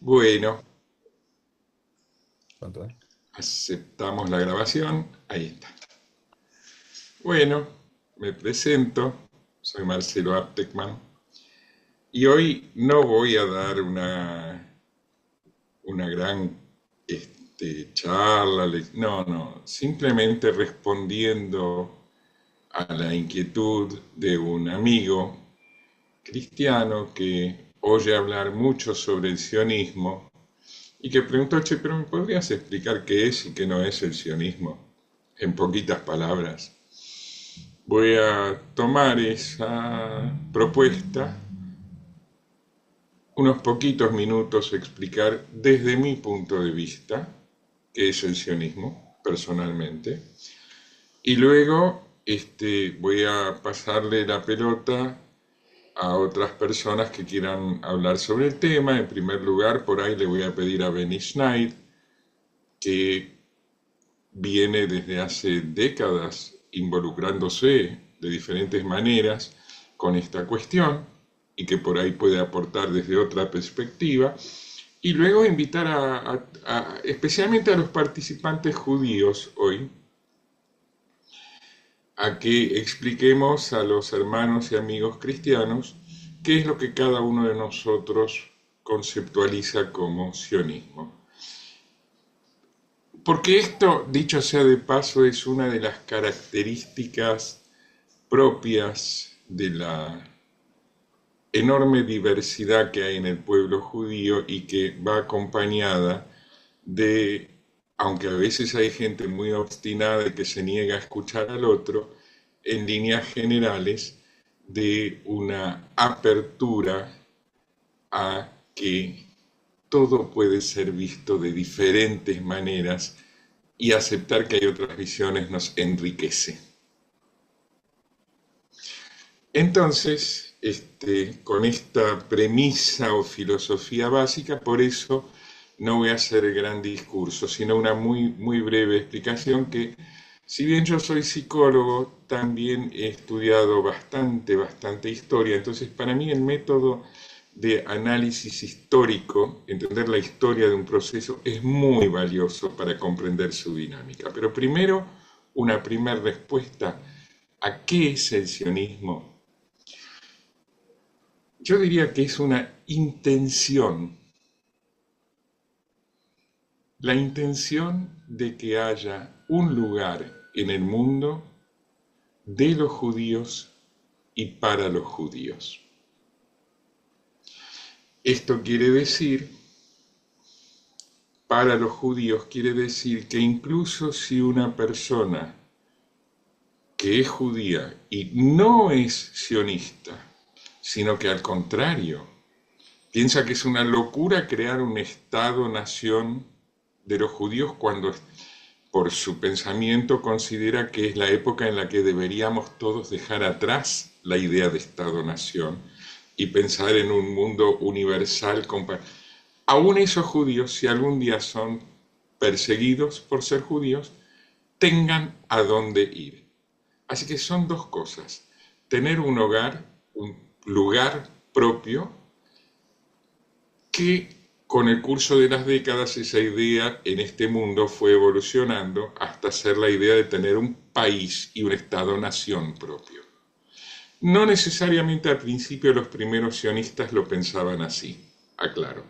Bueno, ¿Cuánto, eh? aceptamos la grabación. Ahí está. Bueno, me presento. Soy Marcelo Aptekman. Y hoy no voy a dar una gran charla. No, no. Simplemente respondiendo a la inquietud de un amigo cristiano que oye hablar mucho sobre el sionismo y que preguntó, che, pero ¿me podrías explicar qué es y qué no es el sionismo? En poquitas palabras. Voy a tomar esa propuesta, unos poquitos minutos explicar desde mi punto de vista qué es el sionismo, personalmente, y luego voy a pasarle la pelota a otras personas que quieran hablar sobre el tema. En primer lugar, por ahí le voy a pedir a Benny Schneid, que viene desde hace décadas involucrándose de diferentes maneras con esta cuestión y que por ahí puede aportar desde otra perspectiva. Y luego invitar especialmente a los participantes judíos hoy a que expliquemos a los hermanos y amigos cristianos qué es lo que cada uno de nosotros conceptualiza como sionismo. Porque esto, dicho sea de paso, es una de las características propias de la enorme diversidad que hay en el pueblo judío y que va acompañada de, aunque a veces hay gente muy obstinada y que se niega a escuchar al otro, en líneas generales de una apertura a que todo puede ser visto de diferentes maneras y aceptar que hay otras visiones nos enriquece. Entonces, con esta premisa o filosofía básica, por eso no voy a hacer el gran discurso, sino una muy, muy breve explicación que, si bien yo soy psicólogo, también he estudiado bastante historia. Entonces, para mí el método de análisis histórico, entender la historia de un proceso, es muy valioso para comprender su dinámica. Pero primero, una primera respuesta a qué es el sionismo. Yo diría que es una intención, la intención de que haya un lugar en el mundo de los judíos y para los judíos. Esto quiere decir, para los judíos quiere decir que incluso si una persona que es judía y no es sionista, sino que al contrario, piensa que es una locura crear un Estado-nación de los judíos cuando por su pensamiento considera que es la época en la que deberíamos todos dejar atrás la idea de Estado-nación y pensar en un mundo universal. Aún esos judíos, si algún día son perseguidos por ser judíos, tengan a dónde ir. Así que son dos cosas. Tener un hogar, un lugar propio, que con el curso de las décadas esa idea en este mundo fue evolucionando hasta ser la idea de tener un país y un Estado-nación propio. No necesariamente al principio los primeros sionistas lo pensaban así, aclaro.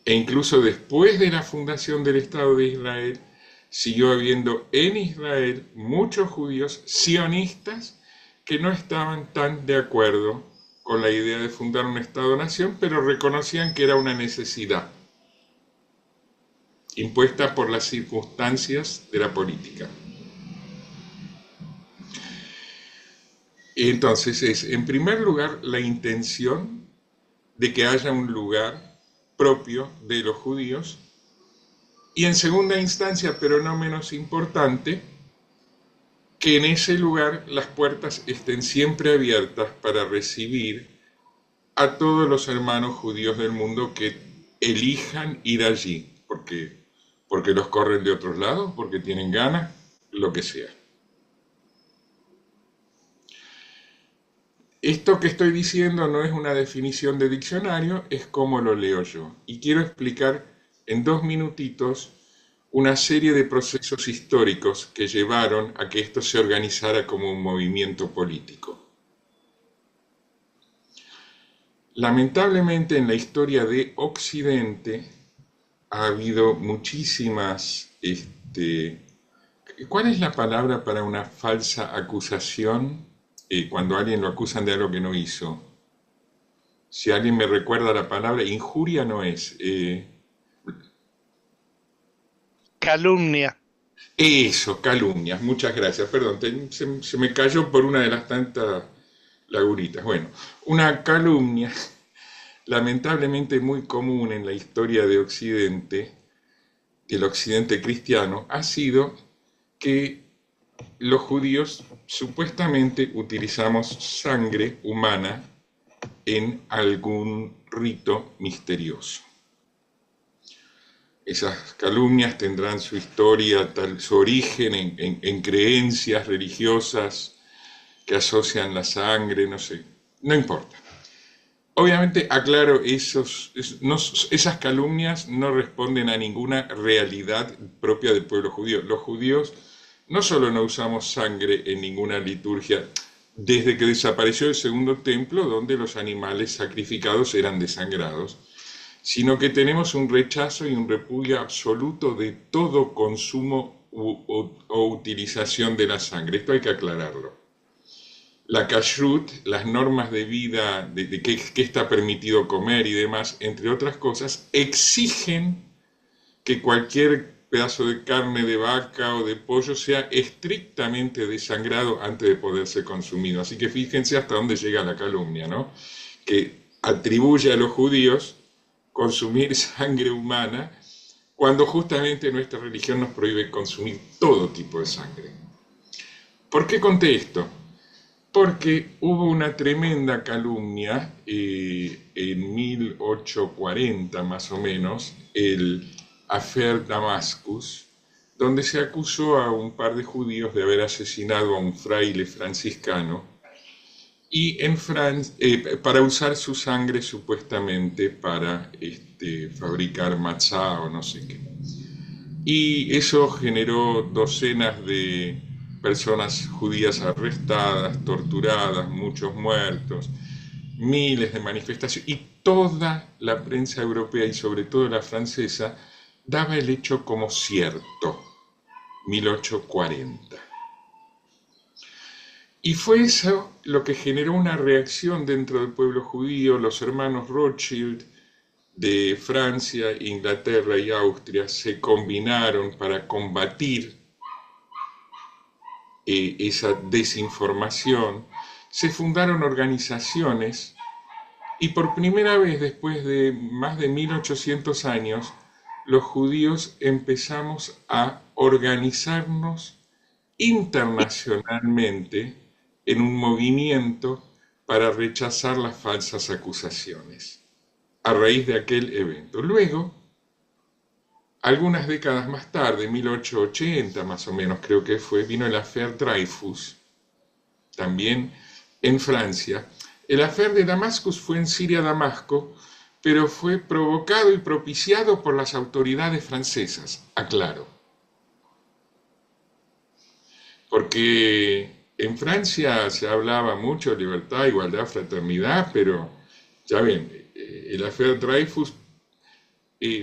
E incluso después de la fundación del Estado de Israel, siguió habiendo en Israel muchos judíos sionistas que no estaban tan de acuerdo con la idea de fundar un Estado-nación, pero reconocían que era una necesidad impuesta por las circunstancias de la política. Entonces es, en primer lugar, la intención de que haya un lugar propio de los judíos y en segunda instancia, pero no menos importante, que en ese lugar las puertas estén siempre abiertas para recibir a todos los hermanos judíos del mundo que elijan ir allí, porque los corren de otros lados, porque tienen ganas, lo que sea. Esto que estoy diciendo no es una definición de diccionario, es como lo leo yo. Y quiero explicar en 2 minutitos una serie de procesos históricos que llevaron a que esto se organizara como un movimiento político. Lamentablemente en la historia de Occidente ha habido muchísimas, ¿cuál es la palabra para una falsa acusación? Cuando a alguien lo acusan de algo que no hizo. Si alguien me recuerda la palabra, injuria no es. Calumnia. Eso, calumnias. Muchas gracias. Perdón, se me cayó por una de las tantas lagunitas. Bueno, una calumnia lamentablemente muy común en la historia de Occidente, del Occidente cristiano, ha sido que los judíos supuestamente utilizamos sangre humana en algún rito misterioso. Esas calumnias tendrán su historia, su origen en creencias religiosas que asocian la sangre, no sé, no importa. Obviamente, aclaro, esas calumnias no responden a ninguna realidad propia del pueblo judío. Los judíos no solo no usamos sangre en ninguna liturgia, desde que desapareció el segundo templo, donde los animales sacrificados eran desangrados, sino que tenemos un rechazo y un repudio absoluto de todo consumo o utilización de la sangre. Esto hay que aclararlo. La kashrut, las normas de vida, de qué está permitido comer y demás, entre otras cosas, exigen que cualquier pedazo de carne de vaca o de pollo sea estrictamente desangrado antes de poder ser consumido. Así que fíjense hasta dónde llega la calumnia, ¿no? Que atribuye a los judíos consumir sangre humana cuando justamente nuestra religión nos prohíbe consumir todo tipo de sangre. ¿Por qué conté esto? Porque hubo una tremenda calumnia en 1840 más o menos, el Affair Damascus, donde se acusó a un par de judíos de haber asesinado a un fraile franciscano y para usar su sangre supuestamente para fabricar matzá o no sé qué. Y eso generó docenas de personas judías arrestadas, torturadas, muchos muertos, miles de manifestaciones, y toda la prensa europea y sobre todo la francesa daba el hecho como cierto, 1840. Y fue eso lo que generó una reacción dentro del pueblo judío. Los hermanos Rothschild de Francia, Inglaterra y Austria se combinaron para combatir esa desinformación. Se fundaron organizaciones y por primera vez después de más de 1800 años, los judíos empezamos a organizarnos internacionalmente en un movimiento para rechazar las falsas acusaciones a raíz de aquel evento. Luego, algunas décadas más tarde, 1880 más o menos creo que fue, vino el Affaire Dreyfus, también en Francia. El Affaire de Damascus fue en Siria-Damasco, pero fue provocado y propiciado por las autoridades francesas, aclaro. Porque en Francia se hablaba mucho de libertad, igualdad, fraternidad, pero ya ven, el Affaire Dreyfus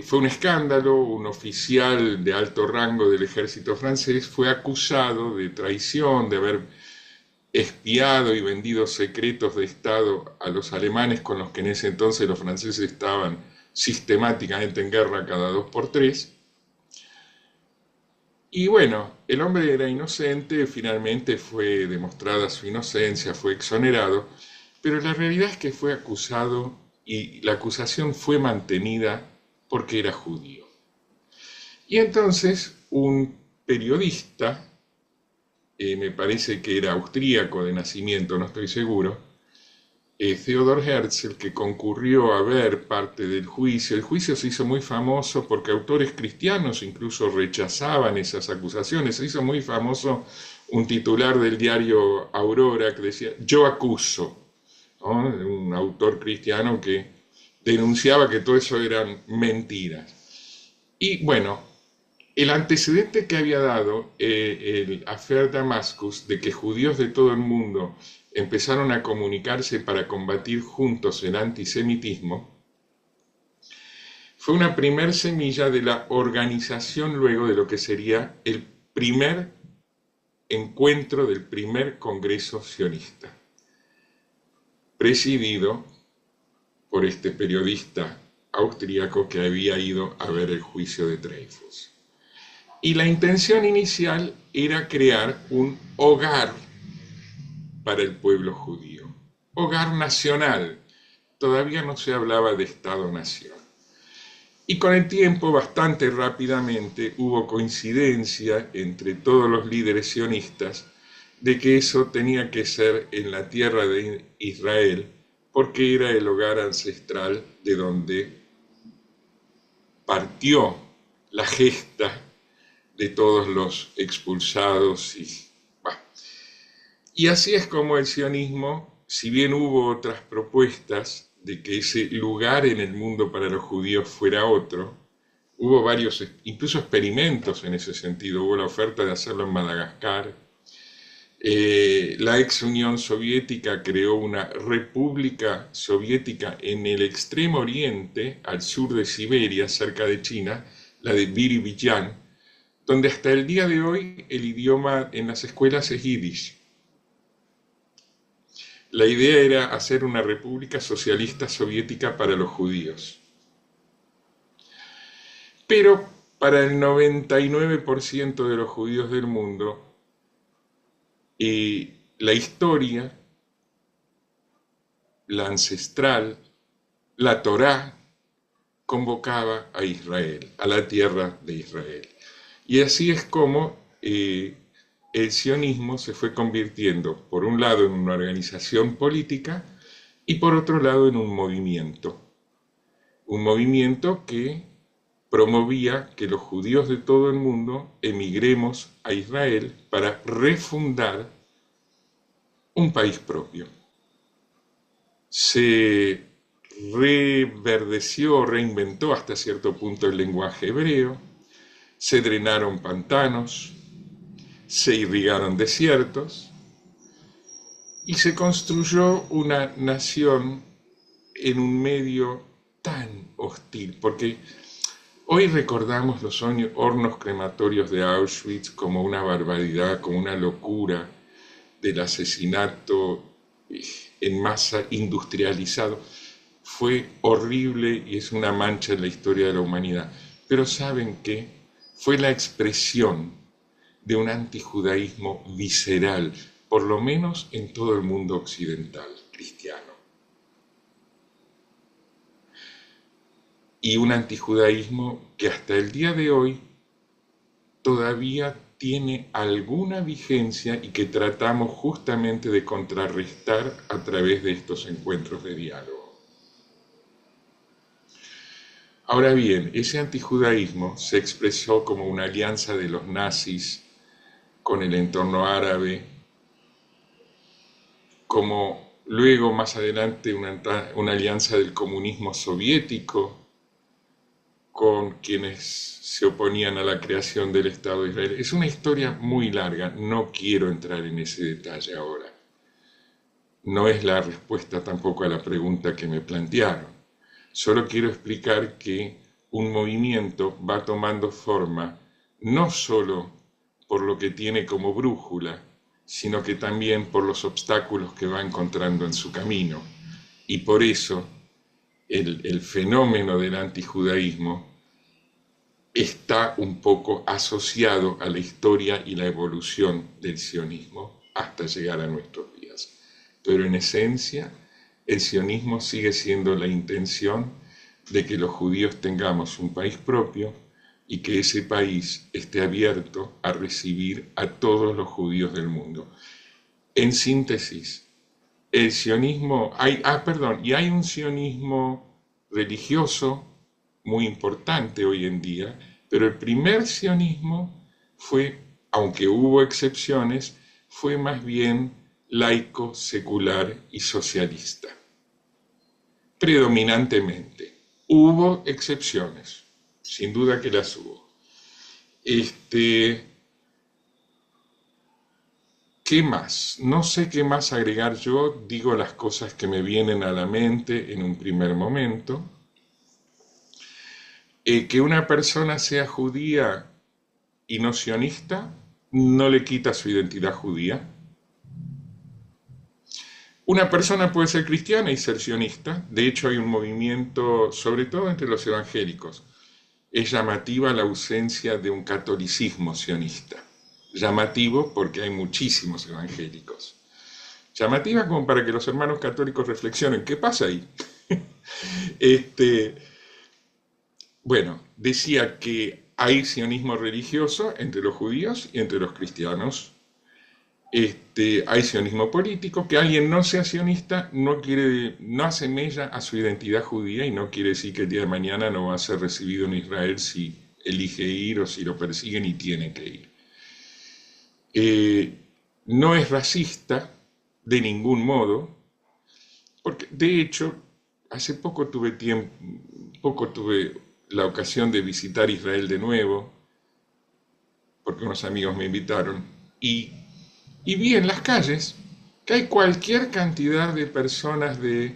fue un escándalo. Un oficial de alto rango del ejército francés fue acusado de traición, de haber espiado y vendido secretos de Estado a los alemanes, con los que en ese entonces los franceses estaban sistemáticamente en guerra cada 2 por 3. Y bueno, el hombre era inocente, finalmente fue demostrada su inocencia, fue exonerado, pero la realidad es que fue acusado y la acusación fue mantenida porque era judío. Y entonces un periodista, me parece que era austríaco de nacimiento, no estoy seguro, Theodor Herzl, que concurrió a ver parte del juicio. El juicio se hizo muy famoso porque autores cristianos incluso rechazaban esas acusaciones. Se hizo muy famoso un titular del diario Aurora que decía: yo acuso. ¿no? Un autor cristiano que denunciaba que todo eso eran mentiras. Y bueno, el antecedente que había dado el Affair Damascus de que judíos de todo el mundo empezaron a comunicarse para combatir juntos el antisemitismo, fue una primer semilla de la organización luego de lo que sería el primer encuentro del primer Congreso sionista, presidido por este periodista austríaco que había ido a ver el juicio de Dreyfus. Y la intención inicial era crear un hogar para el pueblo judío, hogar nacional. Todavía no se hablaba de Estado-nación. Y con el tiempo, bastante rápidamente, hubo coincidencia entre todos los líderes sionistas de que eso tenía que ser en la tierra de Israel, porque era el hogar ancestral de donde partió la gesta de todos los expulsados. Y así es como el sionismo, si bien hubo otras propuestas de que ese lugar en el mundo para los judíos fuera otro, hubo varios, incluso experimentos en ese sentido. Hubo la oferta de hacerlo en Madagascar. La ex Unión Soviética creó una república soviética en el extremo oriente, al sur de Siberia, cerca de China, la de Biribillán, donde hasta el día de hoy el idioma en las escuelas es yiddish. La idea era hacer una república socialista soviética para los judíos. Pero para el 99% de los judíos del mundo, la historia, la ancestral, la Torá, convocaba a Israel, a la tierra de Israel. Y así es como el sionismo se fue convirtiendo, por un lado, en una organización política y por otro lado en un movimiento que promovía que los judíos de todo el mundo emigremos a Israel para refundar un país propio. Se reverdeció, reinventó hasta cierto punto el lenguaje hebreo, se drenaron pantanos, se irrigaron desiertos y se construyó una nación en un medio tan hostil, porque hoy recordamos los hornos crematorios de Auschwitz como una barbaridad, como una locura del asesinato en masa industrializado. Fue horrible y es una mancha en la historia de la humanidad. Pero ¿saben qué? Fue la expresión de un antijudaísmo visceral, por lo menos en todo el mundo occidental cristiano. Y un antijudaísmo que hasta el día de hoy todavía tiene alguna vigencia y que tratamos justamente de contrarrestar a través de estos encuentros de diálogo. Ahora bien, ese antijudaísmo se expresó como una alianza de los nazis con el entorno árabe, como luego más adelante una alianza del comunismo soviético con quienes se oponían a la creación del Estado de Israel. Es una historia muy larga, no quiero entrar en ese detalle ahora. No es la respuesta tampoco a la pregunta que me plantearon. Solo quiero explicar que un movimiento va tomando forma no solo por lo que tiene como brújula, sino que también por los obstáculos que va encontrando en su camino. Y por eso el fenómeno del antijudaísmo está un poco asociado a la historia y la evolución del sionismo hasta llegar a nuestros días. Pero en esencia, el sionismo sigue siendo la intención de que los judíos tengamos un país propio y que ese país esté abierto a recibir a todos los judíos del mundo. En síntesis, el sionismo, hay un sionismo religioso muy importante hoy en día, pero el primer sionismo fue, aunque hubo excepciones, fue más bien laico, secular y socialista. Predominantemente. Hubo excepciones, sin duda que las hubo. ¿Qué más? No sé qué más agregar yo, digo las cosas que me vienen a la mente en un primer momento. Que una persona sea judía y no sionista no le quita su identidad judía. Una persona puede ser cristiana y ser sionista. De hecho, hay un movimiento, sobre todo entre los evangélicos. Es llamativa la ausencia de un catolicismo sionista. Llamativo porque hay muchísimos evangélicos. Llamativa como para que los hermanos católicos reflexionen. ¿Qué pasa ahí? Bueno, decía que hay sionismo religioso entre los judíos y entre los cristianos. Hay sionismo político, que alguien no sea sionista no hace mella a su identidad judía y no quiere decir que el día de mañana no va a ser recibido en Israel si elige ir o si lo persiguen y tiene que ir. No es racista de ningún modo, porque de hecho hace poco tuve la ocasión de visitar Israel de nuevo, porque unos amigos me invitaron, y vi en las calles que hay cualquier cantidad de personas de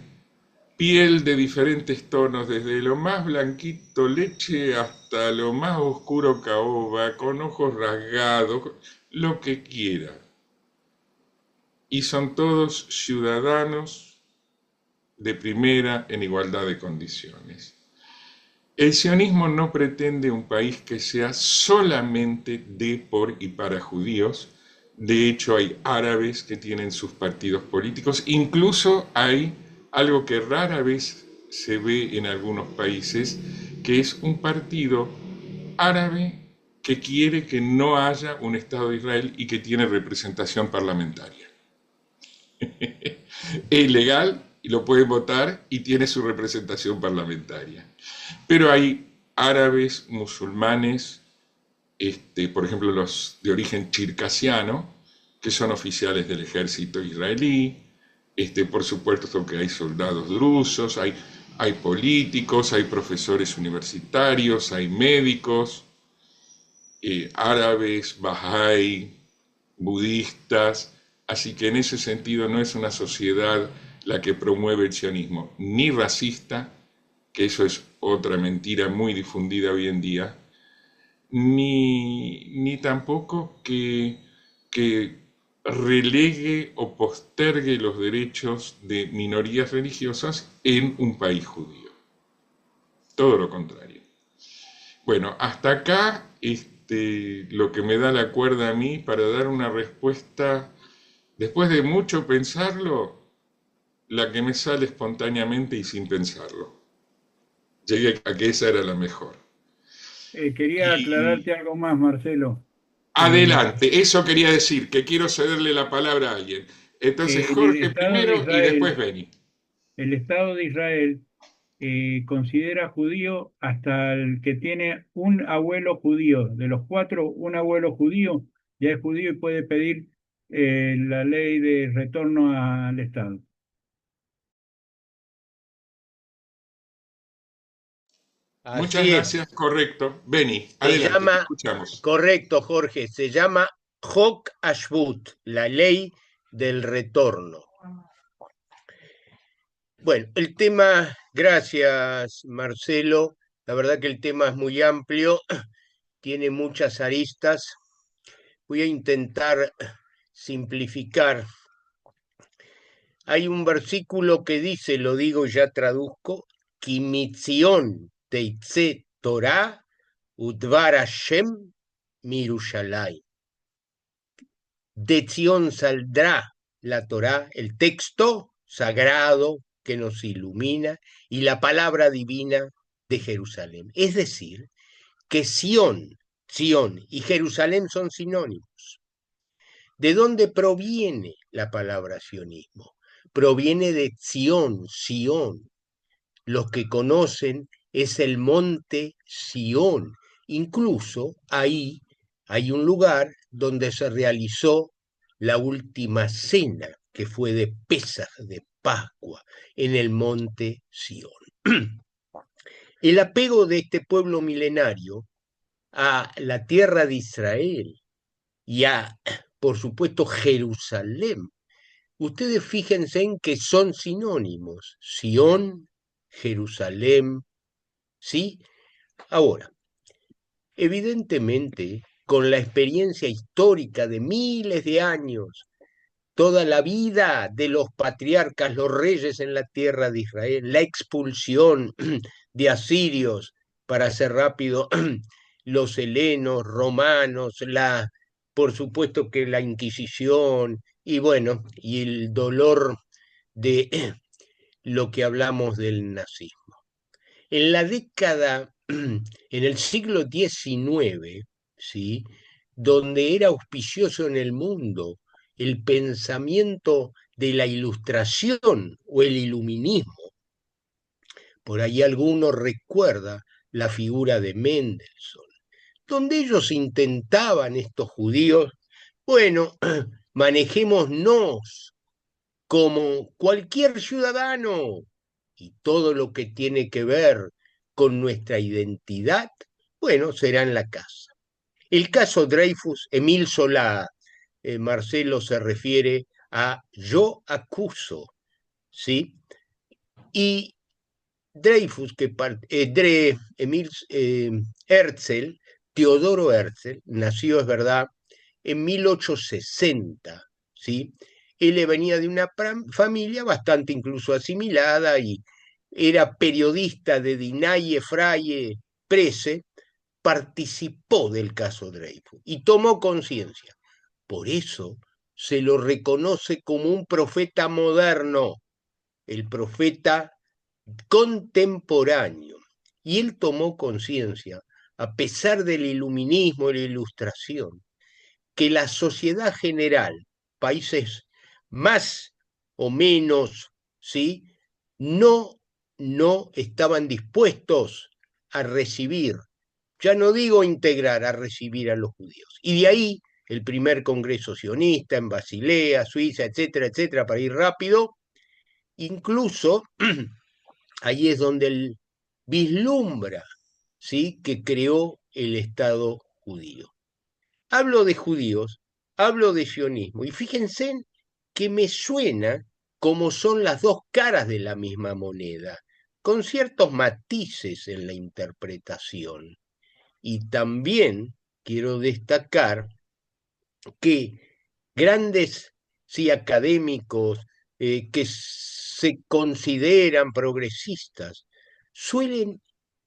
piel de diferentes tonos, desde lo más blanquito leche hasta lo más oscuro caoba, con ojos rasgados, lo que quiera. Y son todos ciudadanos de primera en igualdad de condiciones. El sionismo no pretende un país que sea solamente de, por y para judíos. De hecho, hay árabes que tienen sus partidos políticos. Incluso hay algo que rara vez se ve en algunos países, que es un partido árabe que quiere que no haya un Estado de Israel y que tiene representación parlamentaria. Es legal y lo pueden votar y tiene su representación parlamentaria. Pero hay árabes, musulmanes, por ejemplo los de origen chircasiano, que son oficiales del ejército israelí. Por supuesto que hay soldados drusos, hay políticos, hay profesores universitarios, hay médicos, árabes, bahá'í, budistas. Así que en ese sentido no es una sociedad la que promueve el sionismo, ni racista, que eso es otra mentira muy difundida hoy en día, ni tampoco que relegue o postergue los derechos de minorías religiosas en un país judío. Todo lo contrario. Bueno, hasta acá lo que me da la cuerda a mí para dar una respuesta. Después de mucho pensarlo, la que me sale espontáneamente y sin pensarlo. Llegué a que esa era la mejor. Quería Y aclararte algo más, Marcelo. adelante, eso quería decir, que quiero cederle la palabra a alguien. Entonces El Jorge Estado de primero y después Israel, Beni. el Estado de Israel considera judío hasta el que tiene un abuelo judío. De los cuatro, un abuelo judío ya es judío y puede pedir la ley de retorno al Estado. Muchas Así es. gracias, correcto. Beni, Se adelante, te llama, escuchamos. correcto, Jorge, se llama Hok Ashbut, la ley del retorno. Bueno, el tema, gracias, Marcelo. La verdad que el tema es muy amplio, tiene muchas aristas. Voy a intentar simplificar. Hay un versículo que dice, lo digo y ya traduzco, Kimitzion teitze Torah udvar Hashem mirushalai. De Sion saldrá la Torá, el texto sagrado que nos ilumina y la palabra divina de Jerusalén. Es decir, que Sion y Jerusalén son sinónimos. ¿De dónde proviene la palabra sionismo? Proviene de Sion. Los que conocen es el monte Sión. Incluso ahí hay un lugar donde se realizó la última cena que fue de Pesaj, de Pascua, en el monte Sión. El apego de este pueblo milenario a la tierra de Israel y a, por supuesto, Jerusalén. Ustedes fíjense en que son sinónimos, Sión, Jerusalén, ¿sí? Ahora, evidentemente, con la experiencia histórica de miles de años, toda la vida de los patriarcas, los reyes en la tierra de Israel, la expulsión de asirios, para ser rápido, los helenos, romanos, por supuesto que la Inquisición, y bueno, y el dolor de lo que hablamos del nazismo. En la década, en el siglo XIX, ¿sí? Donde era auspicioso en el mundo el pensamiento de la ilustración o el iluminismo, por ahí alguno recuerda la figura de Mendelssohn, donde ellos intentaban, estos judíos, bueno, manejémonos como cualquier ciudadano y todo lo que tiene que ver con nuestra identidad, bueno, será en la casa. El caso Dreyfus, Emil Solá, Marcelo se refiere a yo acuso, ¿sí? Y Dreyfus, Emil Herzl, Teodoro Herzl, nació, es verdad, en 1860, ¿sí? Él venía de una familia bastante incluso asimilada y era periodista de Dinaye Fraye Presse, participó del caso Dreyfus y tomó conciencia. Por eso se lo reconoce como un profeta moderno, el profeta contemporáneo. Y él tomó conciencia, a pesar del iluminismo y la ilustración, que la sociedad general, países más o menos, ¿sí? No estaban dispuestos a recibir, ya no digo integrar, a recibir a los judíos. Y de ahí el primer congreso sionista en Basilea, Suiza, etcétera, etcétera, para ir rápido. Incluso ahí es donde él vislumbra, ¿sí? Que creó el Estado judío. Hablo de judíos, hablo de sionismo, y fíjense que me suena como son las dos caras de la misma moneda, con ciertos matices en la interpretación. Y también quiero destacar que grandes, sí, académicos que se consideran progresistas suelen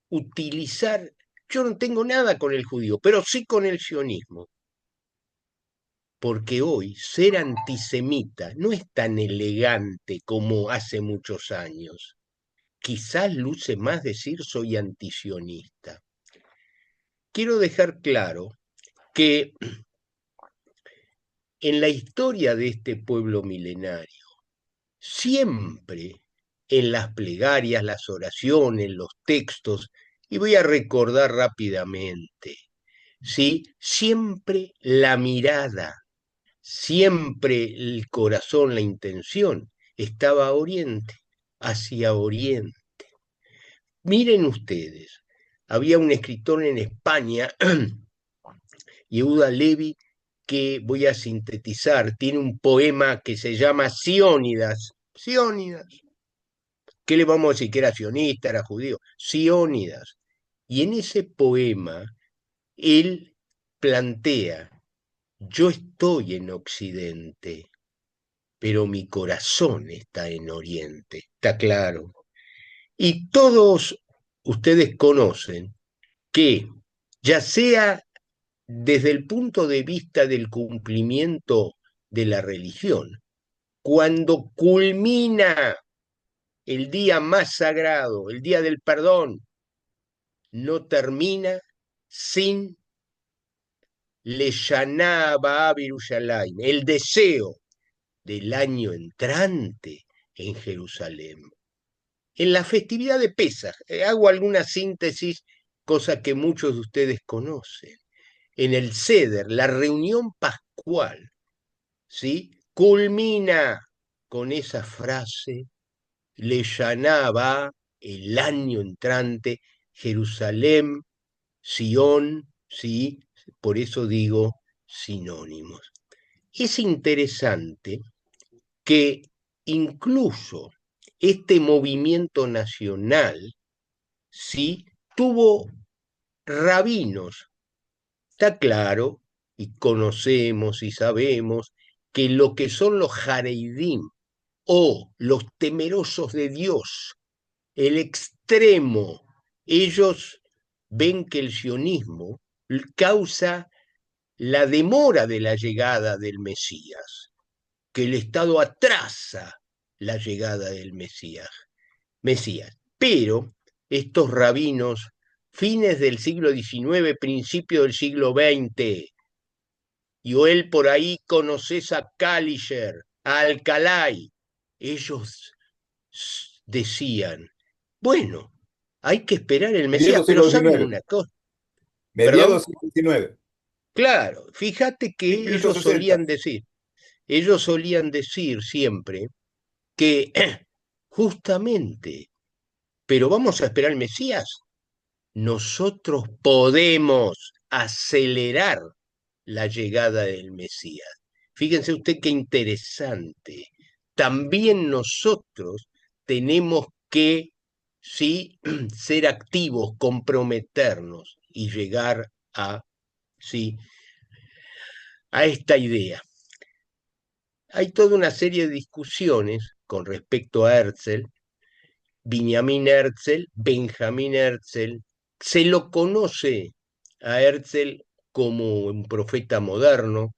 utilizar, yo no tengo nada con el judío, pero sí con el sionismo, porque hoy ser antisemita no es tan elegante como hace muchos años. Quizás luce más decir soy antisionista. Quiero dejar claro que en la historia de este pueblo milenario, siempre en las plegarias, las oraciones, los textos, y voy a recordar rápidamente, ¿sí? Siempre la mirada, siempre el corazón, la intención, estaba a oriente, hacia oriente. Miren ustedes, había un escritor en España, Yehuda Levi, que voy a sintetizar, tiene un poema que se llama Siónidas. Siónidas. ¿Qué le vamos a decir? Que era sionista, era judío. Siónidas. Y en ese poema, él plantea, yo estoy en Occidente, pero mi corazón está en Oriente. ¿Está claro? Y todos ustedes conocen que, ya sea desde el punto de vista del cumplimiento de la religión, cuando culmina el día más sagrado, el día del perdón, no termina sin Leshaná Abba Yerushalayim, el deseo del año entrante en Jerusalén. En la festividad de Pesaj, hago alguna síntesis, cosa que muchos de ustedes conocen. En el Seder, la reunión pascual, ¿sí? Culmina con esa frase, le llamaba el año entrante Jerusalén, Sión, sí, por eso digo sinónimos. Es interesante que incluso este movimiento nacional, sí, tuvo rabinos. Está claro, y conocemos y sabemos que lo que son los Hareidim o los temerosos de Dios, el extremo, ellos ven que el sionismo causa la demora de la llegada del Mesías, que el Estado atrasa la llegada del Mesías. Pero estos rabinos, fines del siglo XIX, principio del siglo XX, Joel, por ahí conoces a Kalischer, a Alcalay, ellos decían, bueno, hay que esperar el Mesías, Mediados pero siglo ¿saben XIX. una cosa? Mediados ¿Perdón? siglo XIX. Claro, fíjate que ellos 1860. solían decir siempre que justamente, pero vamos a esperar el Mesías, nosotros podemos acelerar la llegada del Mesías. Fíjense usted qué interesante. También nosotros tenemos que, sí, ser activos, comprometernos y llegar a, sí, a esta idea. Hay toda una serie de discusiones con respecto a Herzl, Benjamin Herzl, Benjamin Herzl. Se lo conoce a Herzl como un profeta moderno.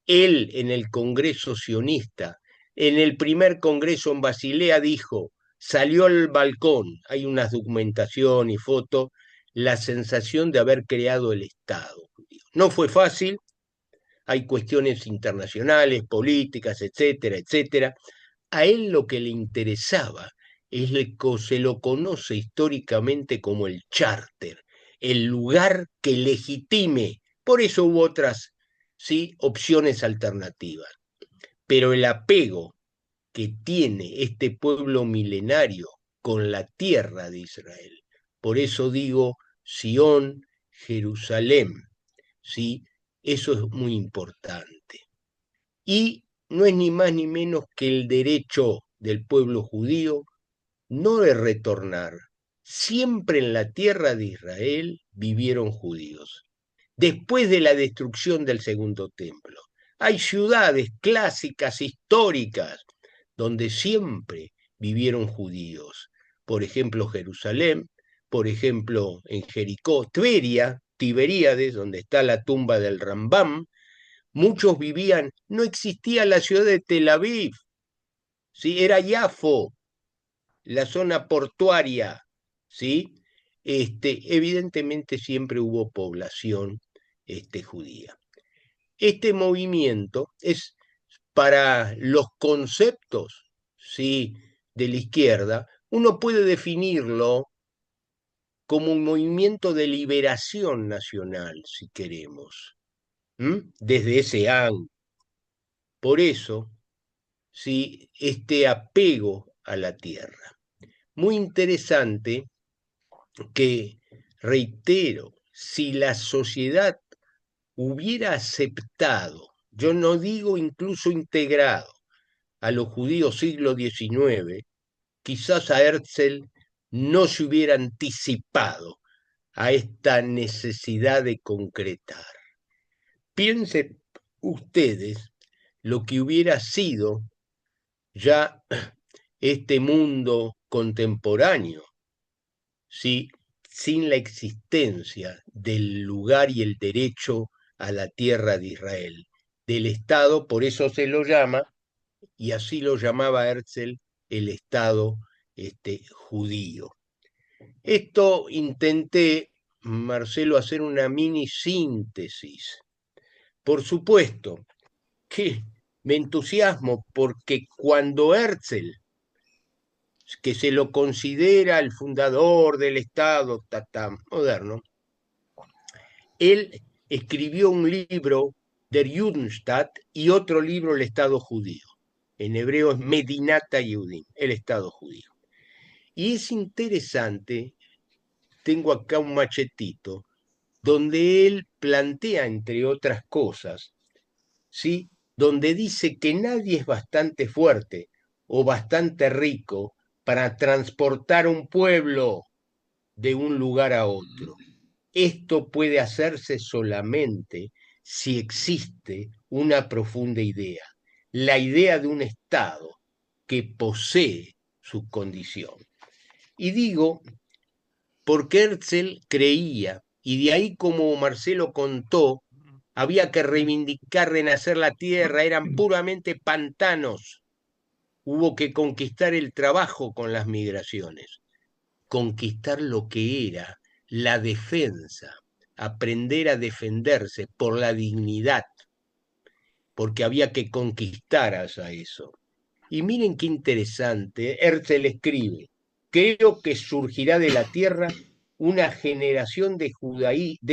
Él en el Congreso sionista, en el primer congreso en Basilea, dijo, salió al balcón, hay una documentación y foto, la sensación de haber creado el Estado judío. No fue fácil, hay cuestiones internacionales, políticas, etcétera, etcétera. A él lo que le interesaba se lo conoce históricamente como el charter, el lugar que legitime. Por eso hubo otras, sí, opciones alternativas. Pero el apego que tiene este pueblo milenario con la tierra de Israel, por eso digo Sión, Jerusalén, ¿sí? Eso es muy importante. Y no es ni más ni menos que el derecho del pueblo judío no de retornar. Siempre en la tierra de Israel vivieron judíos. Después de la destrucción del segundo templo, hay ciudades clásicas, históricas, donde siempre vivieron judíos. Por ejemplo, Jerusalén, por ejemplo, en Jericó, Tiberíades, donde está la tumba del Rambam. Muchos vivían, no existía la ciudad de Tel Aviv, ¿sí? Era Yafo, la zona portuaria, ¿sí? Evidentemente siempre hubo población judía. Este movimiento es para los conceptos, ¿sí?, de la izquierda, uno puede definirlo como un movimiento de liberación nacional, si queremos, desde ese ángulo. Por eso, ¿sí?, este apego a la tierra. Muy interesante que, reitero, si la sociedad hubiera aceptado, yo no digo incluso integrado, a los judíos siglo XIX, quizás a Herzl no se hubiera anticipado a esta necesidad de concretar. Piensen ustedes lo que hubiera sido ya este mundo contemporáneo, ¿sí?, sin la existencia del lugar y el derecho a la tierra de Israel, del Estado, por eso se lo llama, y así lo llamaba Herzl, el Estado judío. Esto intenté, Marcelo, hacer una mini síntesis. Por supuesto que me entusiasmo porque cuando Herzl, que se lo considera el fundador del Estado moderno, él escribió un libro, Der Judenstaat, y otro libro, El Estado Judío. En hebreo es Medinata Yehudim, el Estado judío. Y es interesante, tengo acá un machetito, donde él plantea, entre otras cosas, ¿sí? Donde dice que nadie es bastante fuerte o bastante rico para transportar un pueblo de un lugar a otro. Esto puede hacerse solamente si existe una profunda idea, la idea de un Estado que posee su condición. Y digo, porque Herzl creía, y de ahí como Marcelo contó, había que reivindicar, renacer la tierra, eran puramente pantanos. Hubo que conquistar el trabajo con las migraciones, conquistar lo que era la defensa, aprender a defenderse por la dignidad, porque había que conquistar hasta eso. Y miren qué interesante, Herzl escribe, creo que surgirá de la tierra una generación de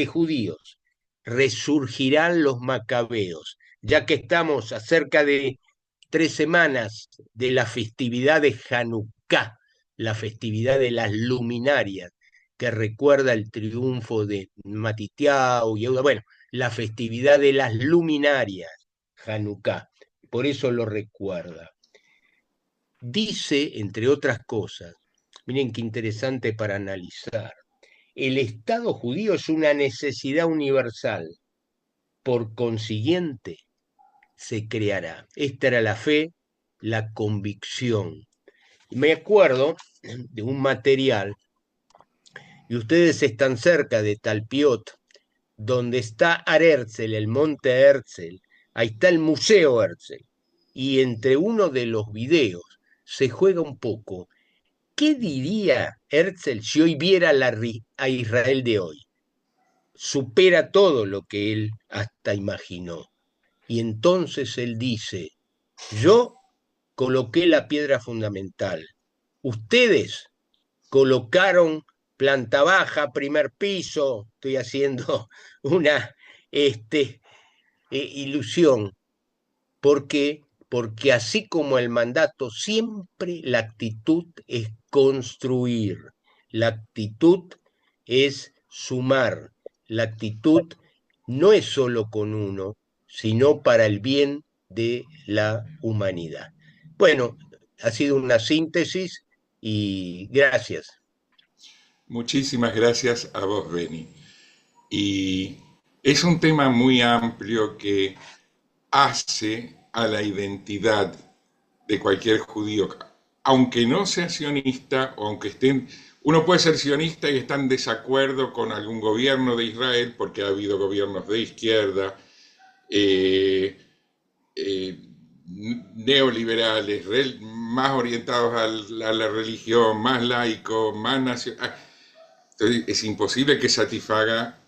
judíos, resurgirán los macabeos, ya que estamos a cerca de 3 semanas de la festividad de Hanukkah, la festividad de las luminarias, que recuerda el triunfo de Matitiao y Yehuda. Bueno, la festividad de las luminarias, Hanukkah, por eso lo recuerda. Dice, entre otras cosas, miren qué interesante para analizar, el Estado judío es una necesidad universal, por consiguiente, se creará. Esta era la fe, la convicción. Me acuerdo de un material, y ustedes están cerca de Talpiot, donde está Herzl, el monte Herzl, ahí está el Museo Herzl, y entre uno de los videos se juega un poco. ¿Qué diría Herzl si hoy viera a Israel de hoy? Supera todo lo que él hasta imaginó. Y entonces él dice, yo coloqué la piedra fundamental, ustedes colocaron planta baja, primer piso, estoy haciendo una ilusión. ¿Por qué? Porque así como el mandato, siempre la actitud es construir, la actitud es sumar, la actitud no es solo con uno, sino para el bien de la humanidad. Bueno, ha sido una síntesis y gracias. Muchísimas gracias a vos, Beni. Y es un tema muy amplio que hace a la identidad de cualquier judío, aunque no sea sionista o aunque estén, uno puede ser sionista y estar en desacuerdo con algún gobierno de Israel porque ha habido gobiernos de izquierda, eh, eh, neoliberales, más orientados a la religión, más laicos, más nacional. Entonces es imposible que satisfaga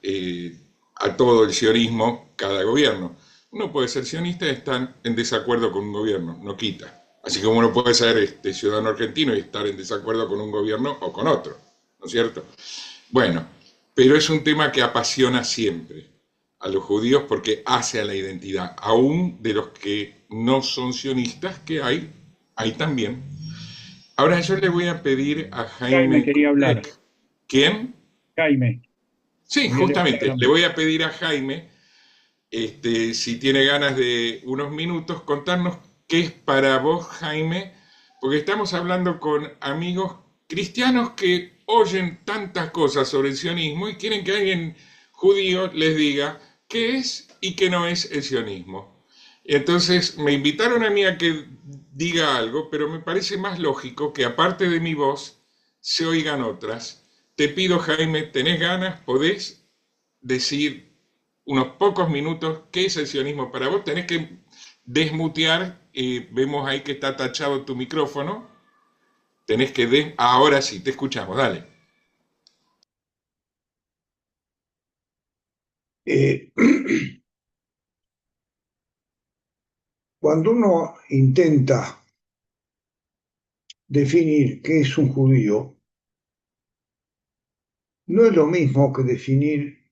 a todo el sionismo cada gobierno. Uno puede ser sionista y estar en desacuerdo con un gobierno, no quita. Así como uno puede ser ciudadano argentino y estar en desacuerdo con un gobierno o con otro, ¿no es cierto? Bueno, pero es un tema que apasiona siempre a los judíos porque hace a la identidad, aún de los que no son sionistas, que hay también. Ahora yo le voy a pedir a Jaime Jaime quería hablar. Kutek. ¿Quién? Jaime. Sí, Quería justamente, hablar. le voy a pedir a Jaime, si tiene ganas de unos minutos, contarnos qué es para vos, Jaime, porque estamos hablando con amigos cristianos que oyen tantas cosas sobre el sionismo y quieren que alguien judío les diga qué es y qué no es el sionismo. Y entonces me invitaron a mí a que diga algo, pero me parece más lógico que aparte de mi voz se oigan otras. Te pido, Jaime, ¿tenés ganas? ¿Podés decir unos pocos minutos qué es el sionismo para vos? Tenés que desmutear, vemos ahí que está tachado tu micrófono. Tenés que ahora sí, te escuchamos, dale. Eh, Cuando uno intenta definir qué es un judío, no es lo mismo que definir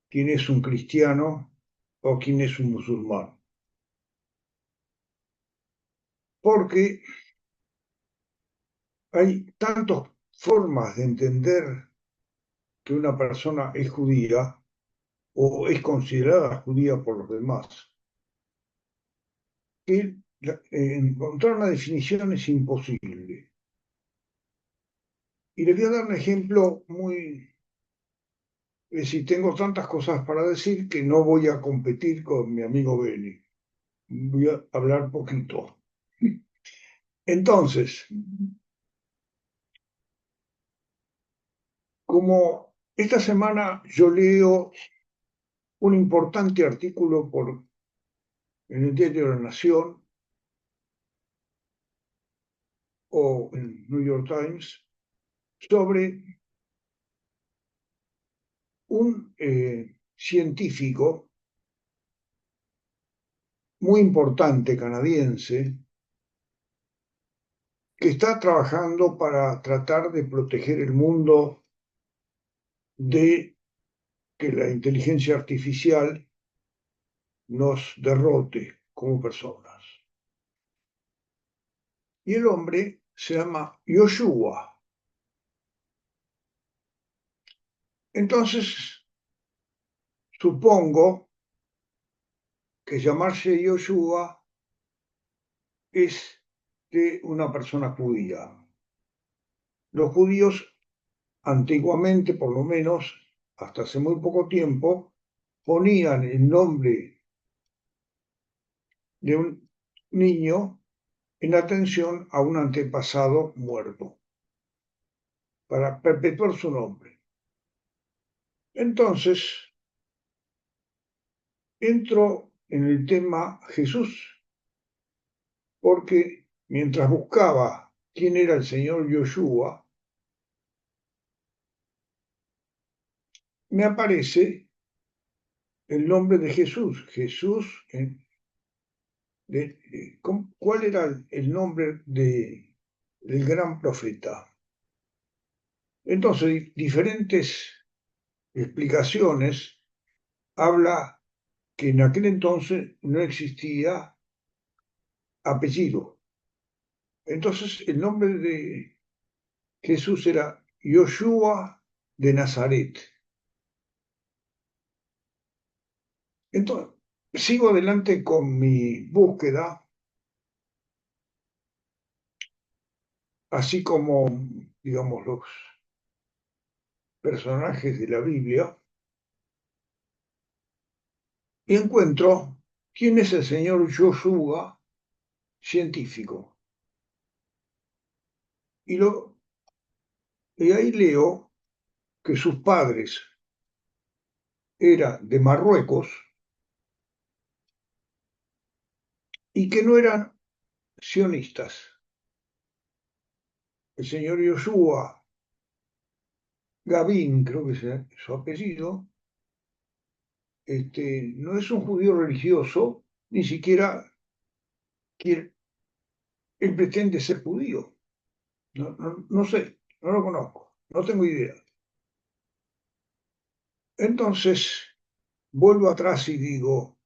quién es un cristiano o quién es un musulmán. porque hay tantas formas de entender que una persona es judía o es considerada judía por los demás, que encontrar una definición es imposible. Y le voy a dar un ejemplo muy... Es decir, tengo tantas cosas para decir que no voy a competir con mi amigo Beni. Voy a hablar poquito. Entonces, como esta semana yo leo un importante artículo en el diario La Nación o en New York Times sobre un científico muy importante canadiense que está trabajando para tratar de proteger el mundo de que la inteligencia artificial nos derrote como personas. Y el hombre se llama Yoshua. Entonces, supongo que llamarse Yoshua es de una persona judía. Los judíos antiguamente, por lo menos hasta hace muy poco tiempo, ponían el nombre de un niño en atención a un antepasado muerto, para perpetuar su nombre. Entonces, entro en el tema Jesús, porque mientras buscaba quién era el señor Yoshua, me aparece el nombre de Jesús. Jesús, ¿cuál era el nombre del gran profeta? Entonces, diferentes explicaciones habla que en aquel entonces no existía apellido. Entonces, el nombre de Jesús era Yoshua de Nazaret. Entonces, sigo adelante con mi búsqueda, así como, digamos, los personajes de la Biblia, y encuentro quién es el señor Yoshua científico. Y ahí leo que sus padres eran de Marruecos y que no eran sionistas. El señor Yoshua Gavin, creo que es su apellido, no es un judío religioso, ni siquiera él pretende ser judío. No sé, no lo conozco, no tengo idea. Entonces, vuelvo atrás y digo,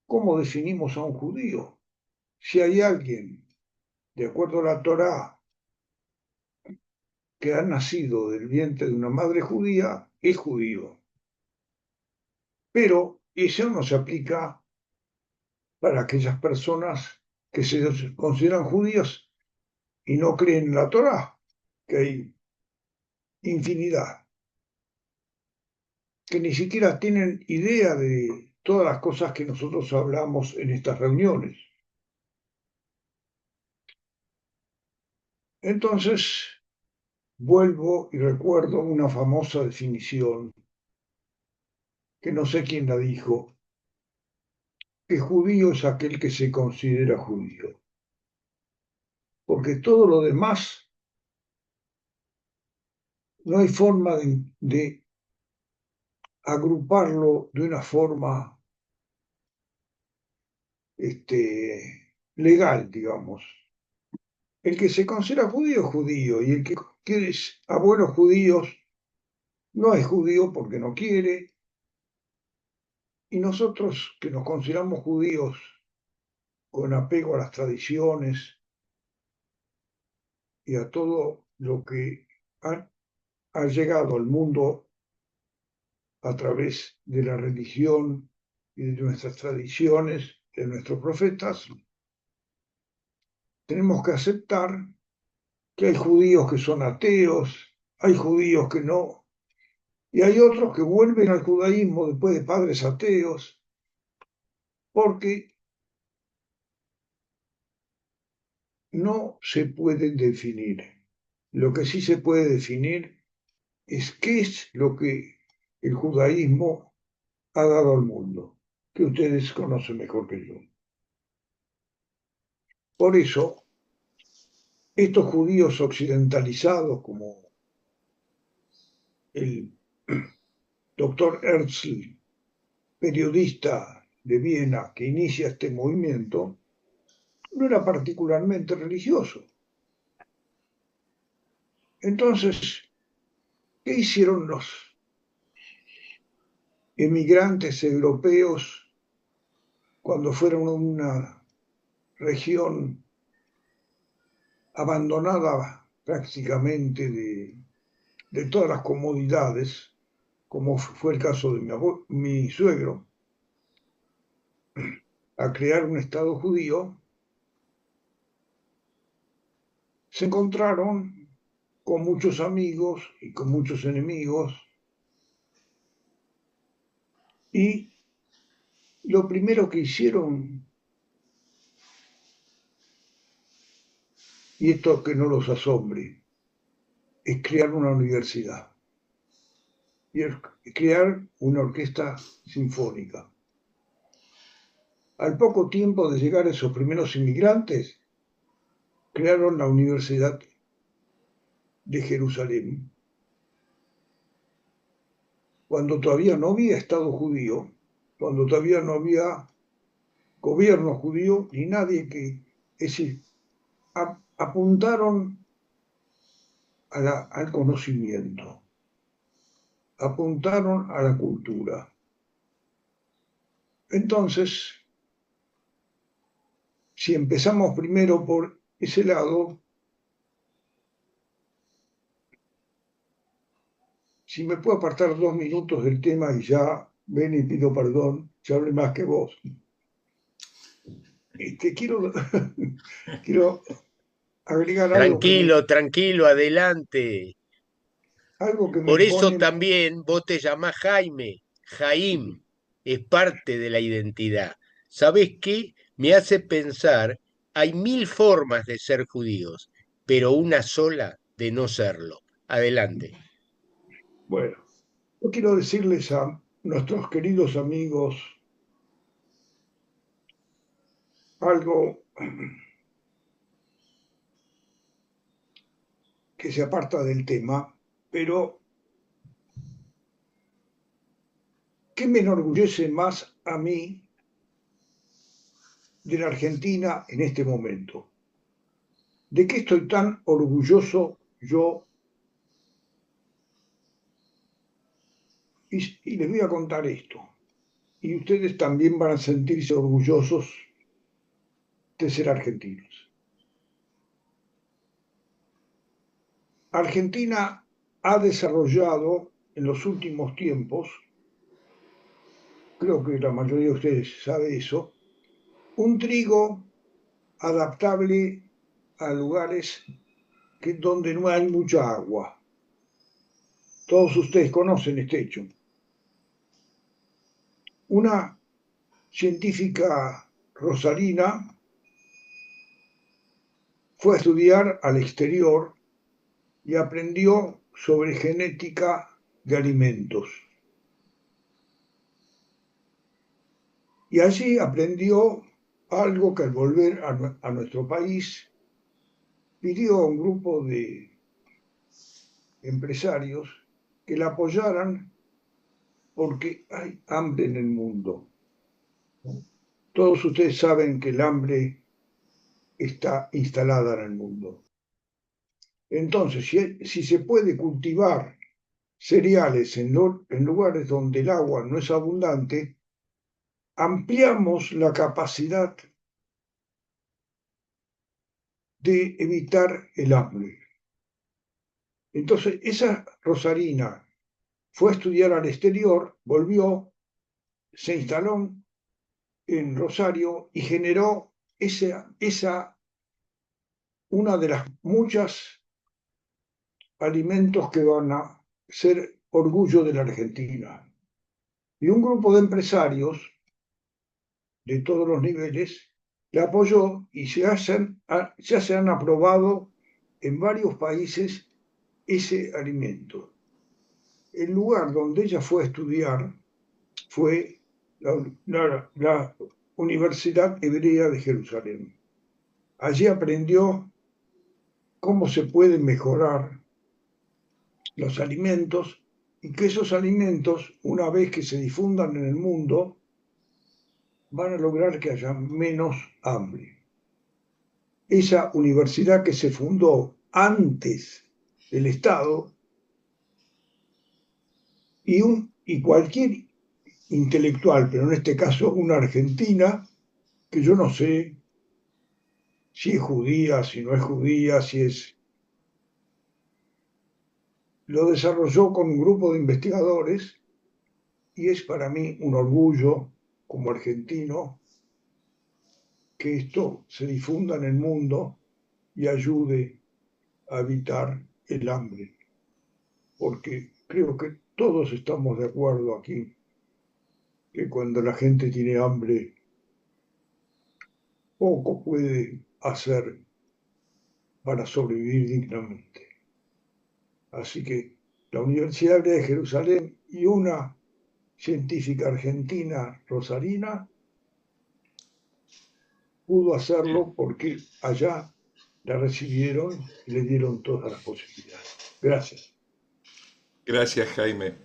¿cómo definimos a un judío? Si hay alguien, de acuerdo a la Torá, que ha nacido del vientre de una madre judía, es judío. Pero eso no se aplica para aquellas personas que se consideran judías y no creen en la Torá, que hay infinidad, que ni siquiera tienen idea de todas las cosas que nosotros hablamos en estas reuniones. Entonces, vuelvo y recuerdo una famosa definición, que no sé quién la dijo, que judío es aquel que se considera judío, porque todo lo demás no hay forma de agruparlo de una forma legal, digamos. El que se considera judío es judío, y el que quiere abuelos judíos no es judío porque no quiere, y nosotros que nos consideramos judíos con apego a las tradiciones y a todo lo que ha llegado al mundo a través de la religión y de nuestras tradiciones, de nuestros profetas, tenemos que aceptar que hay judíos que son ateos, hay judíos que no, y hay otros que vuelven al judaísmo después de padres ateos, porque no se pueden definir. Lo que sí se puede definir es qué es lo que el judaísmo ha dado al mundo, que ustedes conocen mejor que yo. Por eso, estos judíos occidentalizados, como el doctor Herzl, periodista de Viena que inicia este movimiento, no era particularmente religioso. Entonces, ¿qué hicieron los emigrantes europeos cuando fueron a una región abandonada prácticamente de todas las comodidades, como fue el caso de mi suegro, a crear un Estado judío? Se encontraron con muchos amigos y con muchos enemigos, y lo primero que hicieron, y esto que no los asombre, es crear una universidad y crear una orquesta sinfónica. Al poco tiempo de llegar esos primeros inmigrantes, crearon la Universidad de Jerusalén, cuando todavía no había Estado judío, cuando todavía no había gobierno judío, ni nadie que... Es decir, apuntaron al conocimiento, apuntaron a la cultura. Entonces, si empezamos primero por ese lado, si me puedo apartar 2 minutos del tema y ya ven y pido perdón, yo hablé más que vos. Quiero agregar algo Tranquilo, adelante. algo que me Por eso pone... también vos te llamás Jaime, Jaim, es parte de la identidad. ¿Sabés qué? Me hace pensar, hay 1000 formas de ser judíos, pero una sola de no serlo. Adelante. Bueno, yo quiero decirles a nuestros queridos amigos algo que se aparta del tema, pero que me enorgullece más a mí de la Argentina en este momento. ¿De qué estoy tan orgulloso yo? Y les voy a contar esto. Y ustedes también van a sentirse orgullosos de ser argentinos. Argentina ha desarrollado en los últimos tiempos, creo que la mayoría de ustedes sabe eso, un trigo adaptable a lugares donde no hay mucha agua. Todos ustedes conocen este hecho. Una científica rosarina fue a estudiar al exterior y aprendió sobre genética de alimentos. Y allí aprendió algo que al volver a nuestro país pidió a un grupo de empresarios que la apoyaran porque hay hambre en el mundo. Todos ustedes saben que el hambre está instalada en el mundo. Entonces, si se puede cultivar cereales en lugares donde el agua no es abundante, ampliamos la capacidad de evitar el hambre. Entonces, esa Rosarina fue a estudiar al exterior, volvió, se instaló en Rosario y generó una de las muchas alimentos que van a ser orgullo de la Argentina. Y un grupo de empresarios de todos los niveles la apoyó y ya se han aprobado en varios países ese alimento. El lugar donde ella fue a estudiar fue la Universidad Hebrea de Jerusalén. Allí aprendió cómo se pueden mejorar los alimentos y que esos alimentos, una vez que se difundan en el mundo, van a lograr que haya menos hambre. Esa universidad que se fundó antes del Estado y cualquier intelectual, pero en este caso una argentina, que yo no sé si es judía, si no es judía, lo desarrolló con un grupo de investigadores y es para mí un orgullo como argentino que esto se difunda en el mundo y ayude a evitar el hambre, porque creo que todos estamos de acuerdo aquí que cuando la gente tiene hambre, poco puede hacer para sobrevivir dignamente. Así que la Universidad Hebrea de Jerusalén y una científica argentina, Rosarina, pudo hacerlo porque allá la recibieron y le dieron todas las posibilidades. Gracias. Gracias, Jaime.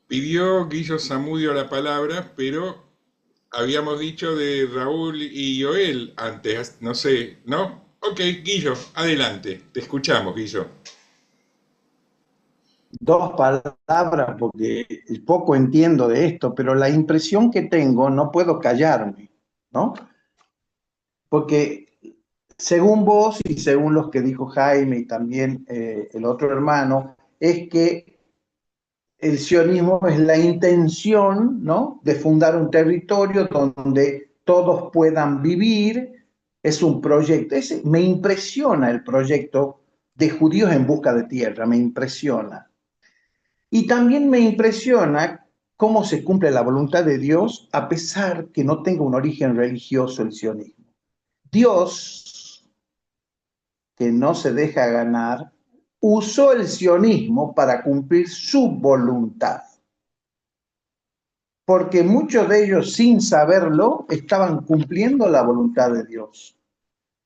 Pidió Guillo Zamudio la palabra, pero habíamos dicho de Raúl y Joel antes, no sé, ¿no? Ok, Guillo, adelante, te escuchamos, Guillo. Dos palabras, porque poco entiendo de esto, pero la impresión que tengo, no puedo callarme, ¿no? Porque según vos y según los que dijo Jaime y también el otro hermano, es que el sionismo es la intención, ¿no?, de fundar un territorio donde todos puedan vivir. Es un proyecto. Me impresiona el proyecto de Judíos en Busca de Tierra, me impresiona. Y también me impresiona cómo se cumple la voluntad de Dios a pesar que no tenga un origen religioso el sionismo. Dios, que no se deja ganar, usó el sionismo para cumplir su voluntad. Porque muchos de ellos, sin saberlo, estaban cumpliendo la voluntad de Dios.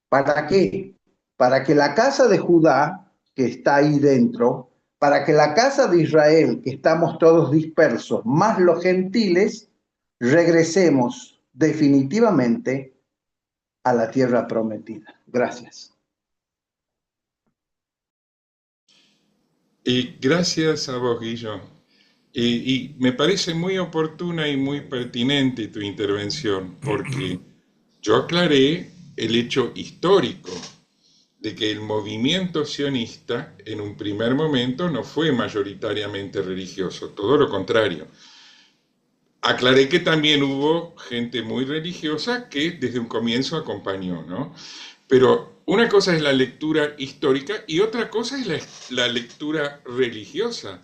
¿Para qué? Para que la casa de Judá, que está ahí dentro, para que la casa de Israel, que estamos todos dispersos, más los gentiles, regresemos definitivamente a la tierra prometida. Gracias. Gracias a vos, Guillo. Y me parece muy oportuna y muy pertinente tu intervención, porque yo aclaré el hecho histórico de que el movimiento sionista en un primer momento no fue mayoritariamente religioso, todo lo contrario. Aclaré que también hubo gente muy religiosa que desde un comienzo acompañó, ¿no? Pero una cosa es la lectura histórica y otra cosa es la lectura religiosa.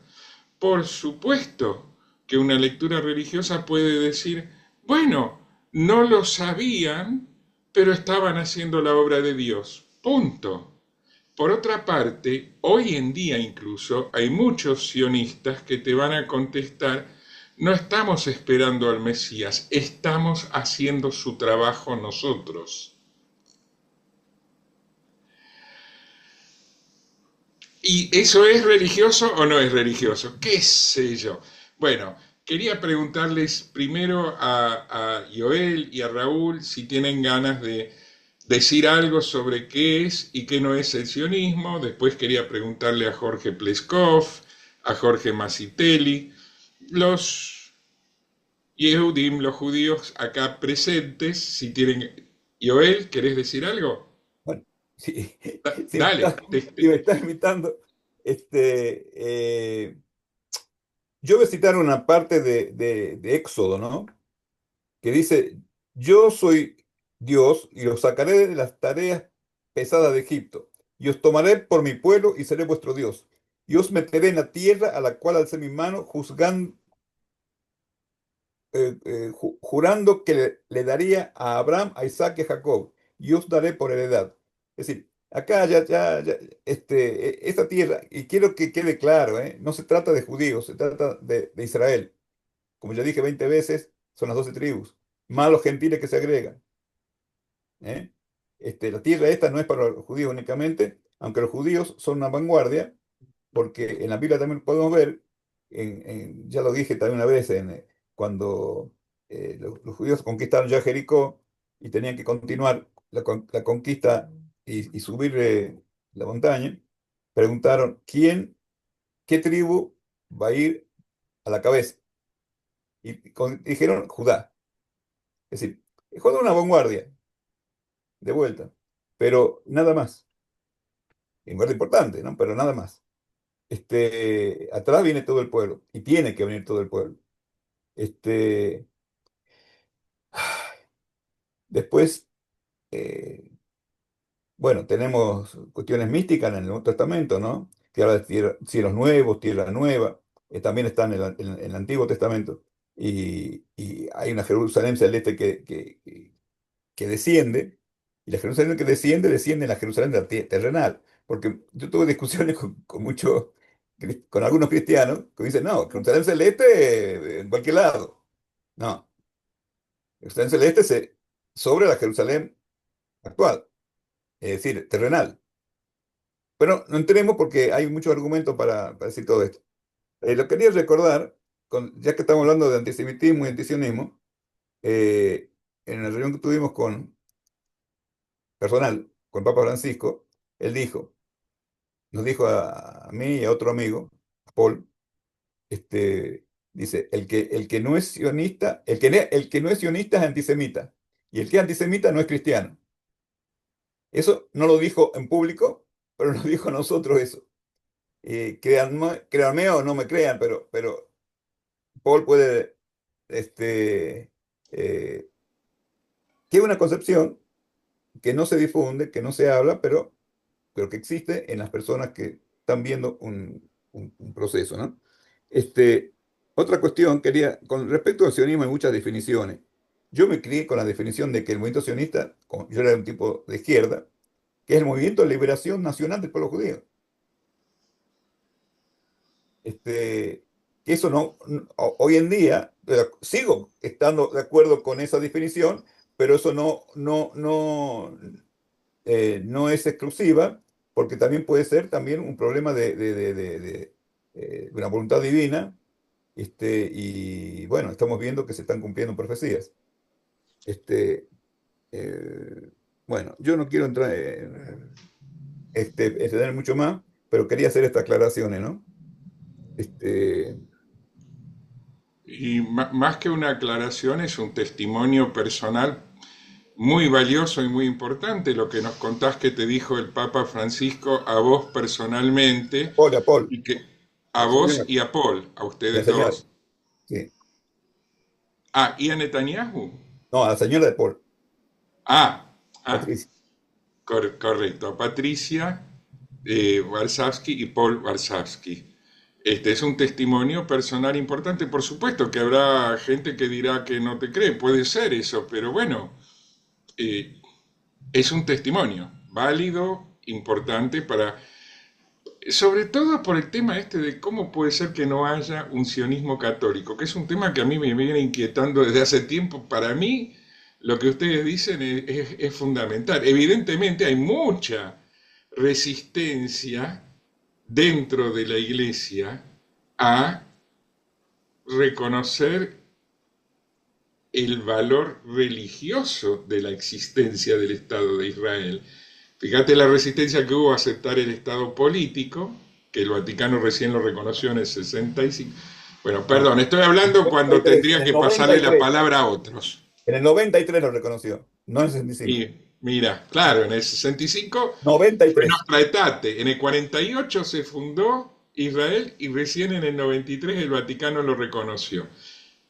Por supuesto que una lectura religiosa puede decir, bueno, no lo sabían, pero estaban haciendo la obra de Dios. Punto. Por otra parte, hoy en día incluso hay muchos sionistas que te van a contestar, no estamos esperando al Mesías, estamos haciendo su trabajo nosotros. ¿Y eso es religioso o no es religioso? ¿Qué sé yo? Bueno, quería preguntarles primero a Joel y a Raúl si tienen ganas de decir algo sobre qué es y qué no es el sionismo. Después quería preguntarle a Jorge Pleskov, a Jorge Masitelli, los Yehudim, los judíos acá presentes, si tienen Joel, ¿querés decir algo? Bueno, si, Dale. si me estás invitando, este, yo voy a citar una parte de Éxodo, ¿no? Que dice, yo soy Dios y os sacaré de las tareas pesadas de Egipto, y os tomaré por mi pueblo y seré vuestro Dios. Y os meteré en la tierra a la cual alcé mi mano, jurando que le daría a Abraham, a Isaac y a Jacob, y os daré por heredad. Es decir, acá esta tierra, y quiero que quede claro, no se trata de judíos, se trata de Israel. Como ya dije 20 veces, son las 12 tribus, más los gentiles que se agregan. ¿eh? La tierra esta no es para los judíos únicamente, aunque los judíos son una vanguardia, porque en la Biblia también podemos ver, ya lo dije también una vez, cuando los judíos conquistaron ya Jericó y tenían que continuar la conquista y subir la montaña, preguntaron, qué tribu va a ir a la cabeza? Y dijeron Judá. Es decir, Judá es una vanguardia, de vuelta, pero nada más. Vanguardia importante, ¿no? Pero nada más. Atrás viene todo el pueblo y tiene que venir todo el pueblo. Este, Después, bueno, tenemos cuestiones místicas en el Nuevo Testamento, ¿no? Que habla de cielos nuevos, tierra nueva, también están en el Antiguo Testamento. Y hay una Jerusalén celeste que desciende, y la Jerusalén que desciende en la Jerusalén terrenal. Porque yo tuve discusiones con algunos cristianos que dicen, no, Jerusalén celeste en cualquier lado. No, Jerusalén celeste sobre la Jerusalén actual, es decir, terrenal. Pero no entremos porque hay muchos argumentos para decir todo esto. Lo quería recordar, ya que estamos hablando de antisemitismo y antisionismo, en la reunión que tuvimos con personal, con el Papa Francisco, él nos dijo a mí y a otro amigo, a Paul, dice, el que no es sionista, el que no es sionista es antisemita, y el que es antisemita no es cristiano. Eso no lo dijo en público, pero nos dijo a nosotros eso. Créanme o no me crean, pero Paul puede, que es una concepción que no se difunde, que no se habla, pero que existe en las personas que están viendo un proceso, ¿no? Otra cuestión, con respecto al sionismo hay muchas definiciones. Yo me crié con la definición de que el movimiento sionista, yo era un tipo de izquierda, que es el movimiento de liberación nacional del pueblo judío. Que eso hoy en día, sigo estando de acuerdo con esa definición, pero eso no es exclusiva, porque también puede ser también un problema de una voluntad divina, y bueno, estamos viendo que se están cumpliendo profecías. Bueno, yo no quiero entrar extender mucho más, pero quería hacer estas aclaraciones, ¿no? Y más que una aclaración, es un testimonio personal muy valioso y muy importante lo que nos contás que te dijo el Papa Francisco a vos personalmente, Hola, Paul. y que a vos y a Paul, a ustedes señora. dos. Sí. Ah, ¿y a Netanyahu? No, a la señora de Paul. Patricia. Correcto, a Patricia Warszawski y Paul Warszawski. Este es un testimonio personal importante. Por supuesto que habrá gente que dirá que no te cree, puede ser eso, pero bueno, es un testimonio válido, importante sobre todo por el tema de cómo puede ser que no haya un sionismo católico, que es un tema que a mí me viene inquietando desde hace tiempo. Para mí, lo que ustedes dicen es fundamental. Evidentemente hay mucha resistencia dentro de la Iglesia a reconocer el valor religioso de la existencia del Estado de Israel. Fíjate la resistencia que hubo a aceptar el Estado político, que el Vaticano recién lo reconoció en el 65. Bueno, perdón, estoy hablando cuando tendría que pasarle la palabra a otros. En el 93 lo reconoció. no en 65. Y mira, claro, en el 65 fue 93. nuestra etate, en el 48 se fundó Israel y recién en el 93 el Vaticano lo reconoció,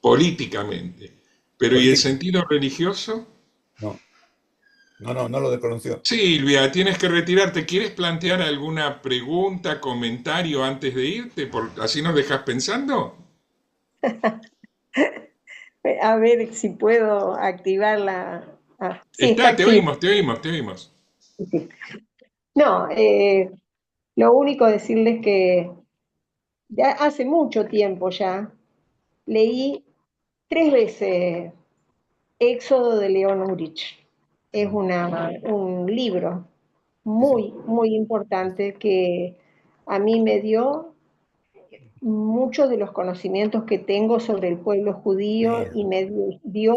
políticamente. Pero ¿y el Política. sentido religioso? No, no lo desconoció. Silvia, tienes que retirarte. ¿Quieres plantear alguna pregunta, comentario antes de irte? ¿Así nos dejas pensando? A ver si puedo activar la... sí, está Está, te activo. oímos, te oímos, te oímos. Sí. No, lo único decirles que ya hace mucho tiempo ya leí 3 veces Éxodo de León Urich. Es un libro Sí, sí. muy importante que a mí me dio muchos de los conocimientos que tengo sobre el pueblo judío y me Sí, dio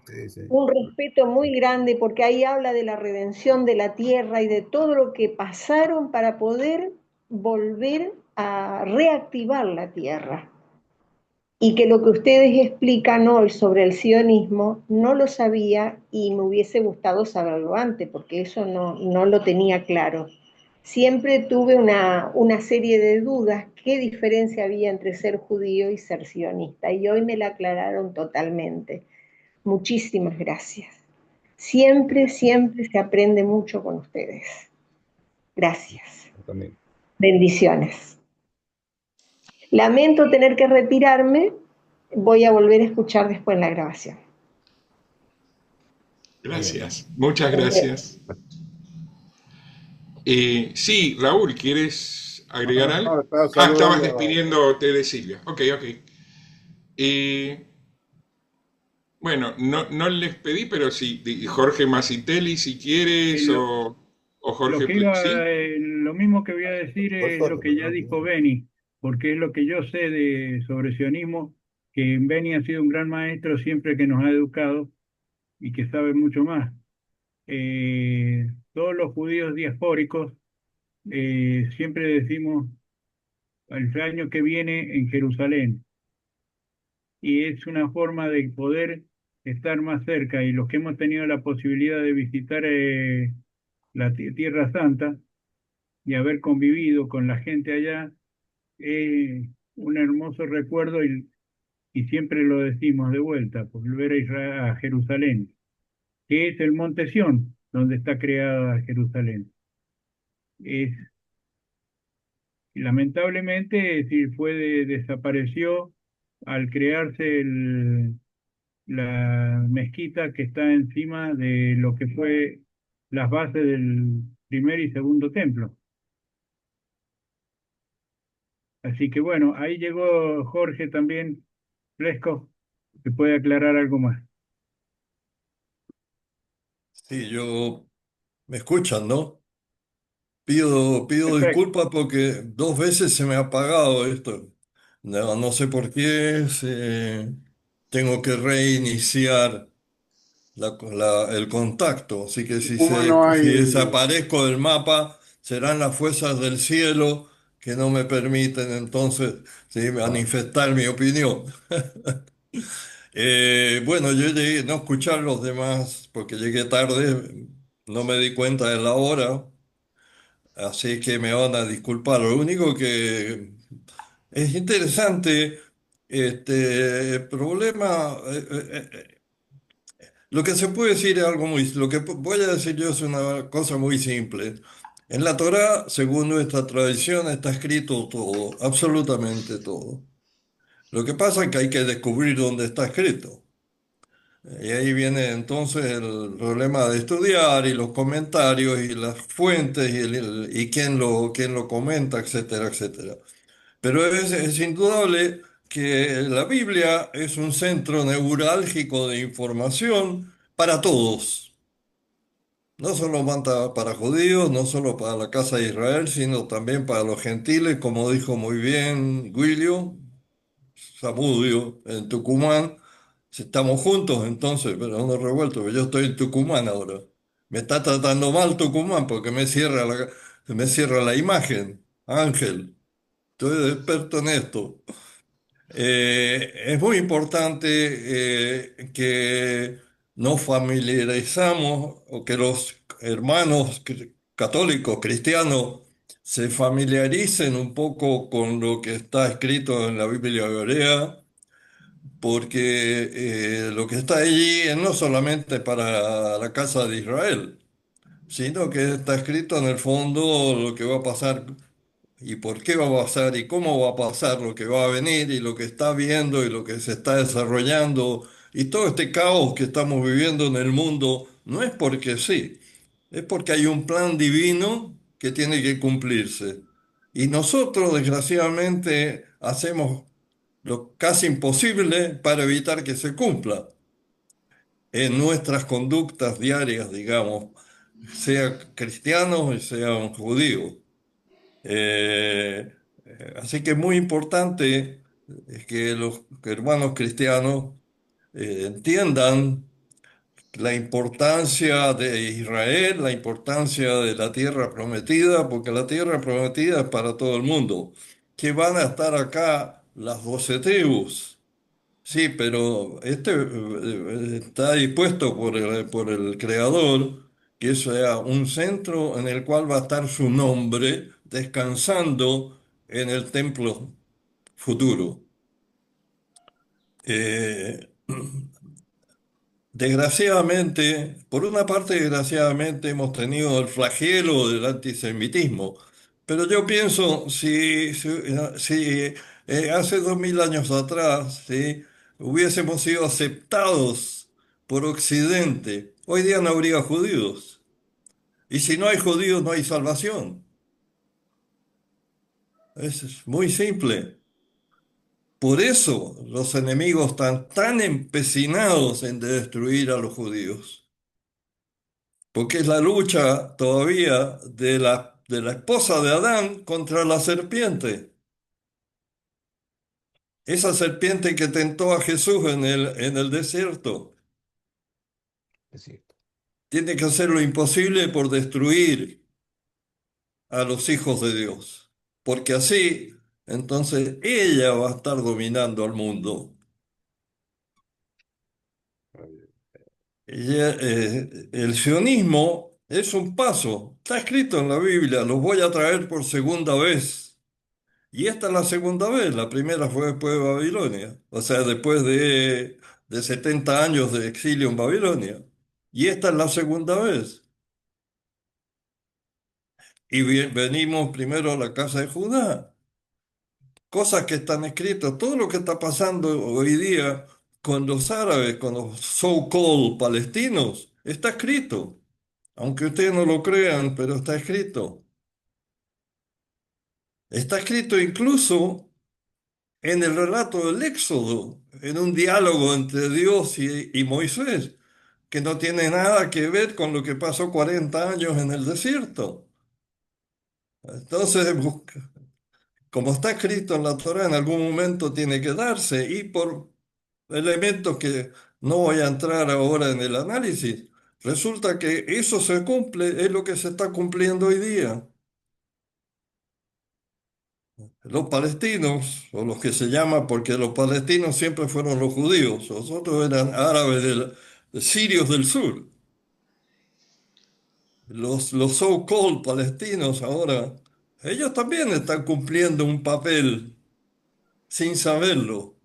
sí, sí. un respeto muy grande porque ahí habla de la redención de la tierra y de todo lo que pasaron para poder volver a reactivar la tierra. Y que lo que ustedes explican hoy sobre el sionismo no lo sabía y me hubiese gustado saberlo antes, porque eso no lo tenía claro. Siempre tuve una serie de dudas, qué diferencia había entre ser judío y ser sionista, y hoy me la aclararon totalmente. Muchísimas gracias. Siempre, siempre se aprende mucho con ustedes. Gracias. Yo también. Bendiciones. Lamento tener que retirarme, voy a volver a escuchar después la grabación. Muy bien. Gracias, muchas gracias. Sí, Raúl, ¿quieres agregar algo? No, estaba Ah, estabas saludando. despidiéndote de Silvia. Ok, ok. Eh, bueno, no les pedí, pero sí, Jorge Masitelli, si quieres, Lo, o lo Jorge, que iba, ¿sí? lo mismo que voy a decir Por es lo favor, que ya dijo Beni, porque es lo que yo sé sobre sionismo, que Beni ha sido un gran maestro siempre que nos ha educado y que sabe mucho más. Todos los judíos diaspóricos siempre decimos el año que viene en Jerusalén, y es una forma de poder estar más cerca, y los que hemos tenido la posibilidad de visitar la Tierra Santa y haber convivido con la gente allá, es un hermoso recuerdo y siempre lo decimos de vuelta, volver a Israel, a Jerusalén, que es el Monte Sión, donde está creada Jerusalén. Es, lamentablemente, es decir, desapareció al crearse la mezquita que está encima de lo que fue las bases del primer y segundo templo. Así que bueno, ahí llegó Jorge también, Fresco, que puede aclarar algo más. Sí, me escuchan, ¿no? Pido Perfecto. disculpas porque 2 veces se me ha apagado esto. No sé por qué. Tengo que reiniciar el contacto. Así que Como no si hay, desaparezco del mapa, serán las fuerzas del cielo que no me permiten entonces sí, manifestar mi opinión. Bueno, yo llegué no escuchar los demás porque llegué tarde, no me di cuenta de la hora, así que me van a disculpar. Lo único que es interesante, el problema, lo que se puede decir es algo lo que voy a decir yo es una cosa muy simple. En la Torá, según nuestra tradición, está escrito todo, absolutamente todo. Lo que pasa es que hay que descubrir dónde está escrito. Y ahí viene entonces el problema de estudiar y los comentarios y las fuentes y quién lo comenta, etcétera, etcétera. Pero es indudable que la Biblia es un centro neurálgico de información para todos. No solo para judíos, no solo para la casa de Israel, sino también para los gentiles, como dijo muy bien William. Zamudio, en Tucumán. Si estamos juntos entonces, pero no revuelto, yo estoy en Tucumán ahora. Me está tratando mal Tucumán porque me cierra la imagen. Ángel, estoy experto en esto. Es muy importante que nos familiarizamos o que los hermanos católicos, cristianos, se familiaricen un poco con lo que está escrito en la Biblia hebrea, porque lo que está allí es no solamente para la casa de Israel, sino que está escrito en el fondo lo que va a pasar y por qué va a pasar y cómo va a pasar lo que va a venir y lo que está viendo y lo que se está desarrollando y todo este caos que estamos viviendo en el mundo no es porque sí, es porque hay un plan divino que tiene que cumplirse. Y nosotros, desgraciadamente, hacemos lo casi imposible para evitar que se cumpla en nuestras conductas diarias, digamos, sea cristianos y sean judíos. Así que es muy importante que los hermanos cristianos entiendan la importancia de Israel, la importancia de la tierra prometida, porque la tierra prometida es para todo el mundo, que van a estar acá las 12 tribus. Sí, pero este está dispuesto por el Creador que sea un centro en el cual va a estar su nombre descansando en el templo futuro. Eh, Desgraciadamente, por una parte, desgraciadamente hemos tenido el flagelo del antisemitismo, pero yo pienso, si hace 2000 años atrás, ¿sí? hubiésemos sido aceptados por Occidente, hoy día no habría judíos. Y si no hay judíos, no hay salvación. Es muy simple. Por eso los enemigos están tan empecinados en destruir a los judíos. Porque es la lucha todavía de la esposa de Adán contra la serpiente. Esa serpiente que tentó a Jesús en el desierto. Es cierto. Tiene que hacer lo imposible por destruir a los hijos de Dios. Porque así, entonces, ella va a estar dominando al mundo. El sionismo es un paso. Está escrito en la Biblia. Los voy a traer por segunda vez. Y esta es la segunda vez, la primera fue después de Babilonia, o sea, después de 70 años de exilio en Babilonia. Y esta es la segunda vez. Y venimos primero a la casa de Judá, cosas que están escritas, todo lo que está pasando hoy día con los árabes, con los so-called palestinos, está escrito. Aunque ustedes no lo crean, pero está escrito. Está escrito incluso en el relato del Éxodo, en un diálogo entre Dios y Moisés, que no tiene nada que ver con lo que pasó 40 años en el desierto. Entonces, como está escrito en la Torá, en algún momento tiene que darse, y por elementos que no voy a entrar ahora en el análisis, resulta que eso se cumple, es lo que se está cumpliendo hoy día. Los palestinos, o los que se llaman, porque los palestinos siempre fueron los judíos, los otros eran árabes de sirios del sur. Los so-called palestinos ahora, ellos también están cumpliendo un papel sin saberlo.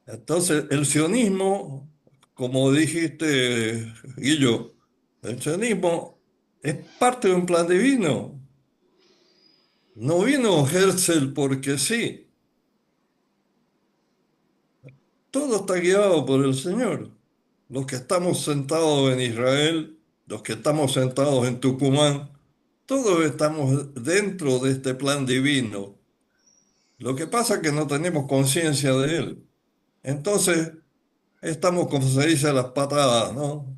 Entonces, el sionismo, como dijiste, Guillo, el sionismo es parte de un plan divino. No vino Herzl porque sí. Todo está guiado por el Señor. Los que estamos sentados en Israel, los que estamos sentados en Tucumán, todos estamos dentro de este plan divino. Lo que pasa es que no tenemos conciencia de él. Entonces, estamos, como se dice, a las patadas, ¿no?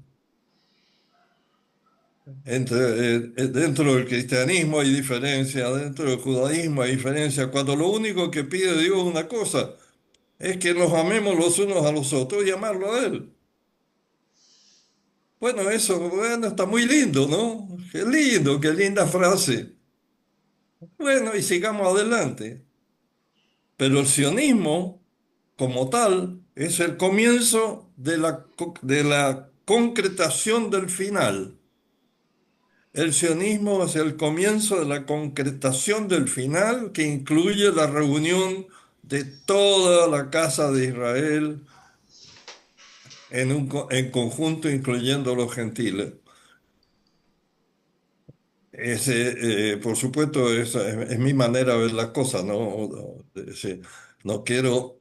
Dentro del cristianismo hay diferencia, dentro del judaísmo hay diferencia, cuando lo único que pide Dios es una cosa, es que nos amemos los unos a los otros y amarlo a Él. Bueno, eso, bueno, está muy lindo, ¿no? Qué lindo, qué linda frase. Bueno, y sigamos adelante. Pero el sionismo, como tal, es el comienzo de la concretación del final. El sionismo es el comienzo de la concretación del final que incluye la reunión de toda la casa de Israel en conjunto, incluyendo los gentiles. Por supuesto, esa es mi manera de ver las cosas, ¿no? No quiero,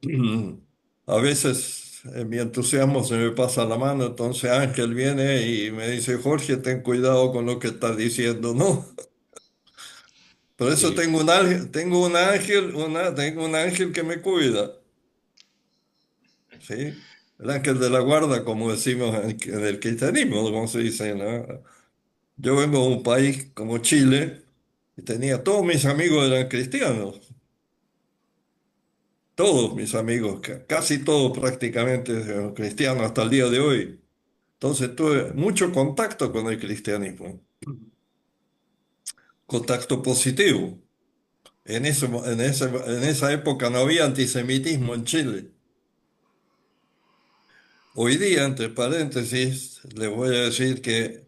a veces mi entusiasmo se me pasa la mano, entonces Ángel viene y me dice, Jorge, ten cuidado con lo que estás diciendo, ¿no? Por eso Sí, tengo un ángel que me cuida, ¿sí? El ángel de la guarda, como decimos en el cristianismo, como se dice, ¿no? Yo vengo de un país como Chile y tenía todos mis amigos eran cristianos, todos mis amigos, casi todos prácticamente eran cristianos hasta el día de hoy. Entonces tuve mucho contacto con el cristianismo, contacto positivo. En esa época no había antisemitismo en Chile. Hoy día, entre paréntesis, les voy a decir que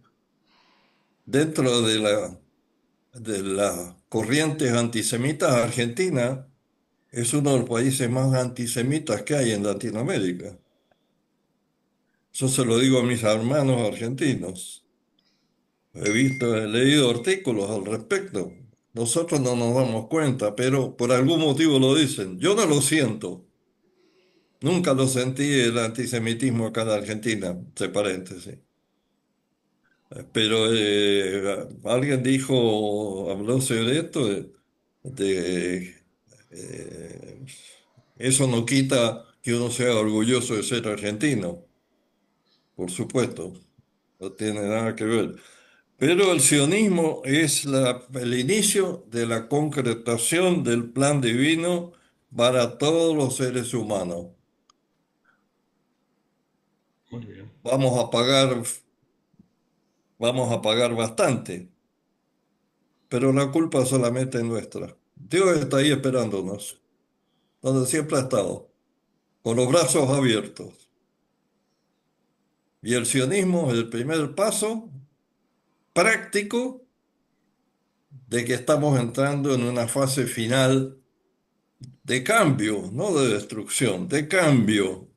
dentro de las corrientes antisemitas, Argentina es uno de los países más antisemitas que hay en Latinoamérica. Eso se lo digo a mis hermanos argentinos. He leído artículos al respecto. Nosotros no nos damos cuenta, pero por algún motivo lo dicen. Yo no lo siento. Nunca lo sentí el antisemitismo acá en Argentina, entre paréntesis. Pero alguien habló sobre esto, de, eh, eso no quita que uno sea orgulloso de ser argentino, por supuesto, no tiene nada que ver. Pero el sionismo es el inicio de la concretación del plan divino para todos los seres humanos. muy bien. Vamos a pagar, vamos a pagar bastante, pero la culpa solamente es nuestra. Dios está ahí esperándonos, donde siempre ha estado, con los brazos abiertos. Y el sionismo es el primer paso práctico de que estamos entrando en una fase final de cambio, no de destrucción, de cambio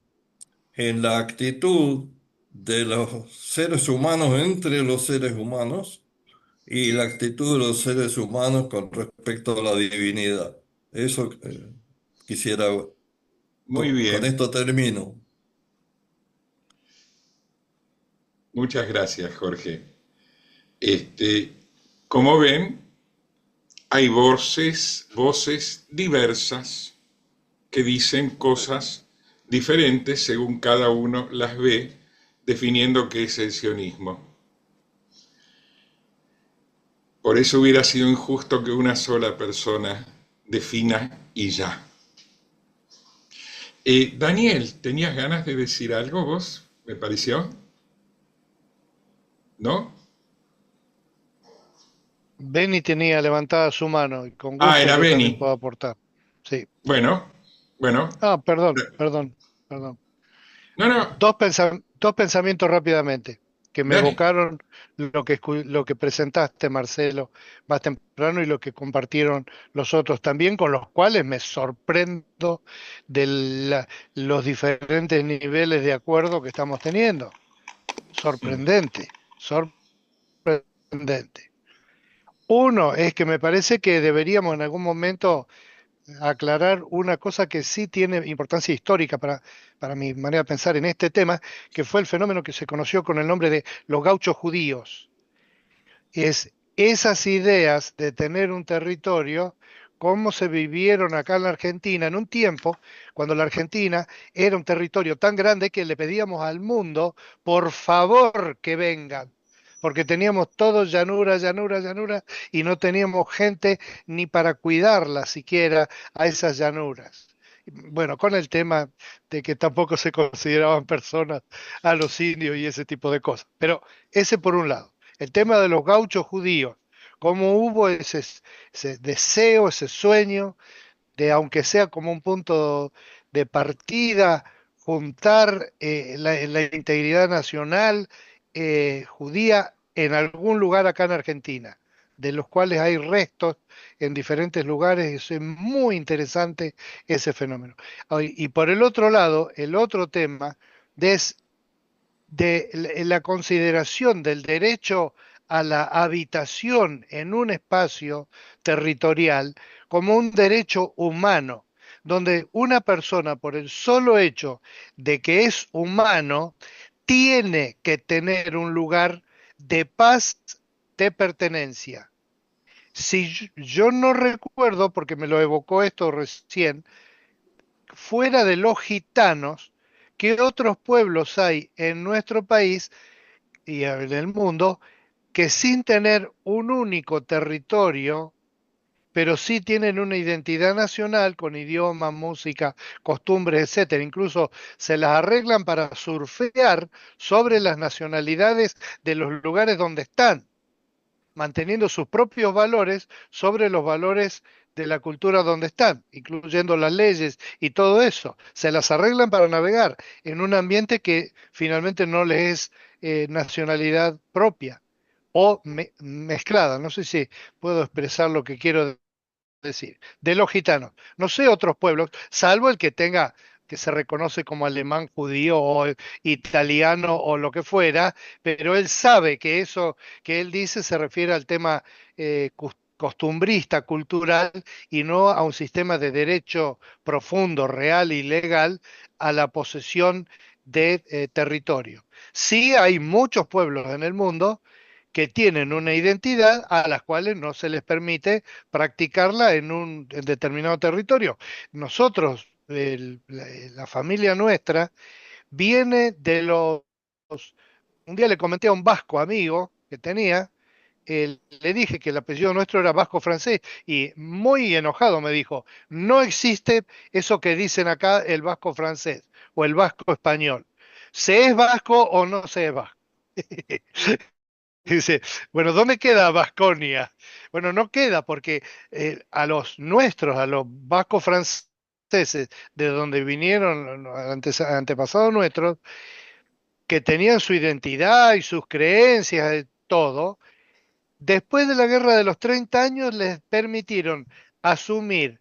en la actitud de los seres humanos entre los seres humanos y la actitud de los seres humanos con respecto a la divinidad. Eso quisiera, Muy con bien. esto termino. Muchas gracias, Jorge. Este, como ven, hay voces diversas que dicen cosas diferentes según cada uno las ve, definiendo qué es el sionismo. Por eso hubiera sido injusto que una sola persona defina y ya. Daniel, ¿tenías ganas de decir algo vos? ¿Me pareció? ¿No? Benny tenía levantada su mano y con Ah, gusto era yo también Beni. puedo aportar. Sí. Bueno, bueno. Ah, perdón. No, no, Dos pensamientos rápidamente que me dale. evocaron lo que presentaste, Marcelo, más temprano y lo que compartieron los otros también, con los cuales me sorprendo de los diferentes niveles de acuerdo que estamos teniendo. Sorprendente, sorprendente. Uno es que me parece que deberíamos en algún momento aclarar una cosa que sí tiene importancia histórica para mi manera de pensar en este tema, que fue el fenómeno que se conoció con el nombre de los gauchos judíos. Es esas ideas de tener un territorio, cómo se vivieron acá en la Argentina en un tiempo cuando la Argentina era un territorio tan grande que le pedíamos al mundo, por favor, que vengan. Porque teníamos todo llanura, llanura, llanura, y no teníamos gente ni para cuidarla siquiera a esas llanuras. Bueno, con el tema de que tampoco se consideraban personas a los indios y ese tipo de cosas. Pero ese por un lado. El tema de los gauchos judíos, cómo hubo ese deseo, ese sueño de, aunque sea como un punto de partida, juntar la integridad nacional judía en algún lugar acá en Argentina, de los cuales hay restos en diferentes lugares. Es muy interesante ese fenómeno. Y por el otro lado, el otro tema es de la consideración del derecho a la habitación en un espacio territorial como un derecho humano, donde una persona, por el solo hecho de que es humano, tiene que tener un lugar de paz, de pertenencia. Si yo no recuerdo, porque me lo evocó esto recién, fuera de los gitanos, ¿qué otros pueblos hay en nuestro país y en el mundo que sin tener un único territorio, pero sí tienen una identidad nacional con idioma, música, costumbres, etcétera? Incluso se las arreglan para surfear sobre las nacionalidades de los lugares donde están, manteniendo sus propios valores sobre los valores de la cultura donde están, incluyendo las leyes y todo eso. Se las arreglan para navegar en un ambiente que finalmente no les es nacionalidad propia o mezclada. No sé si puedo expresar lo que quiero decir. De los gitanos. No sé otros pueblos, salvo el que tenga, que se reconoce como alemán, judío o italiano o lo que fuera, pero él sabe que eso que él dice se refiere al tema costumbrista, cultural, y no a un sistema de derecho profundo, real y legal a la posesión de territorio. Sí hay muchos pueblos en el mundo que tienen una identidad a las cuales no se les permite practicarla en determinado territorio. Nosotros, la familia nuestra, viene de los... Un día le comenté a un vasco amigo que tenía, le dije que el apellido nuestro era vasco francés y muy enojado me dijo, no existe eso que dicen acá el vasco francés o el vasco español. ¿Se es vasco o no se es vasco? Dice, bueno, ¿dónde queda Vasconia? Bueno, no queda porque a los nuestros, a los vascos franceses, de donde vinieron antepasados nuestros, que tenían su identidad y sus creencias, todo, después de la guerra de los 30 años les permitieron asumir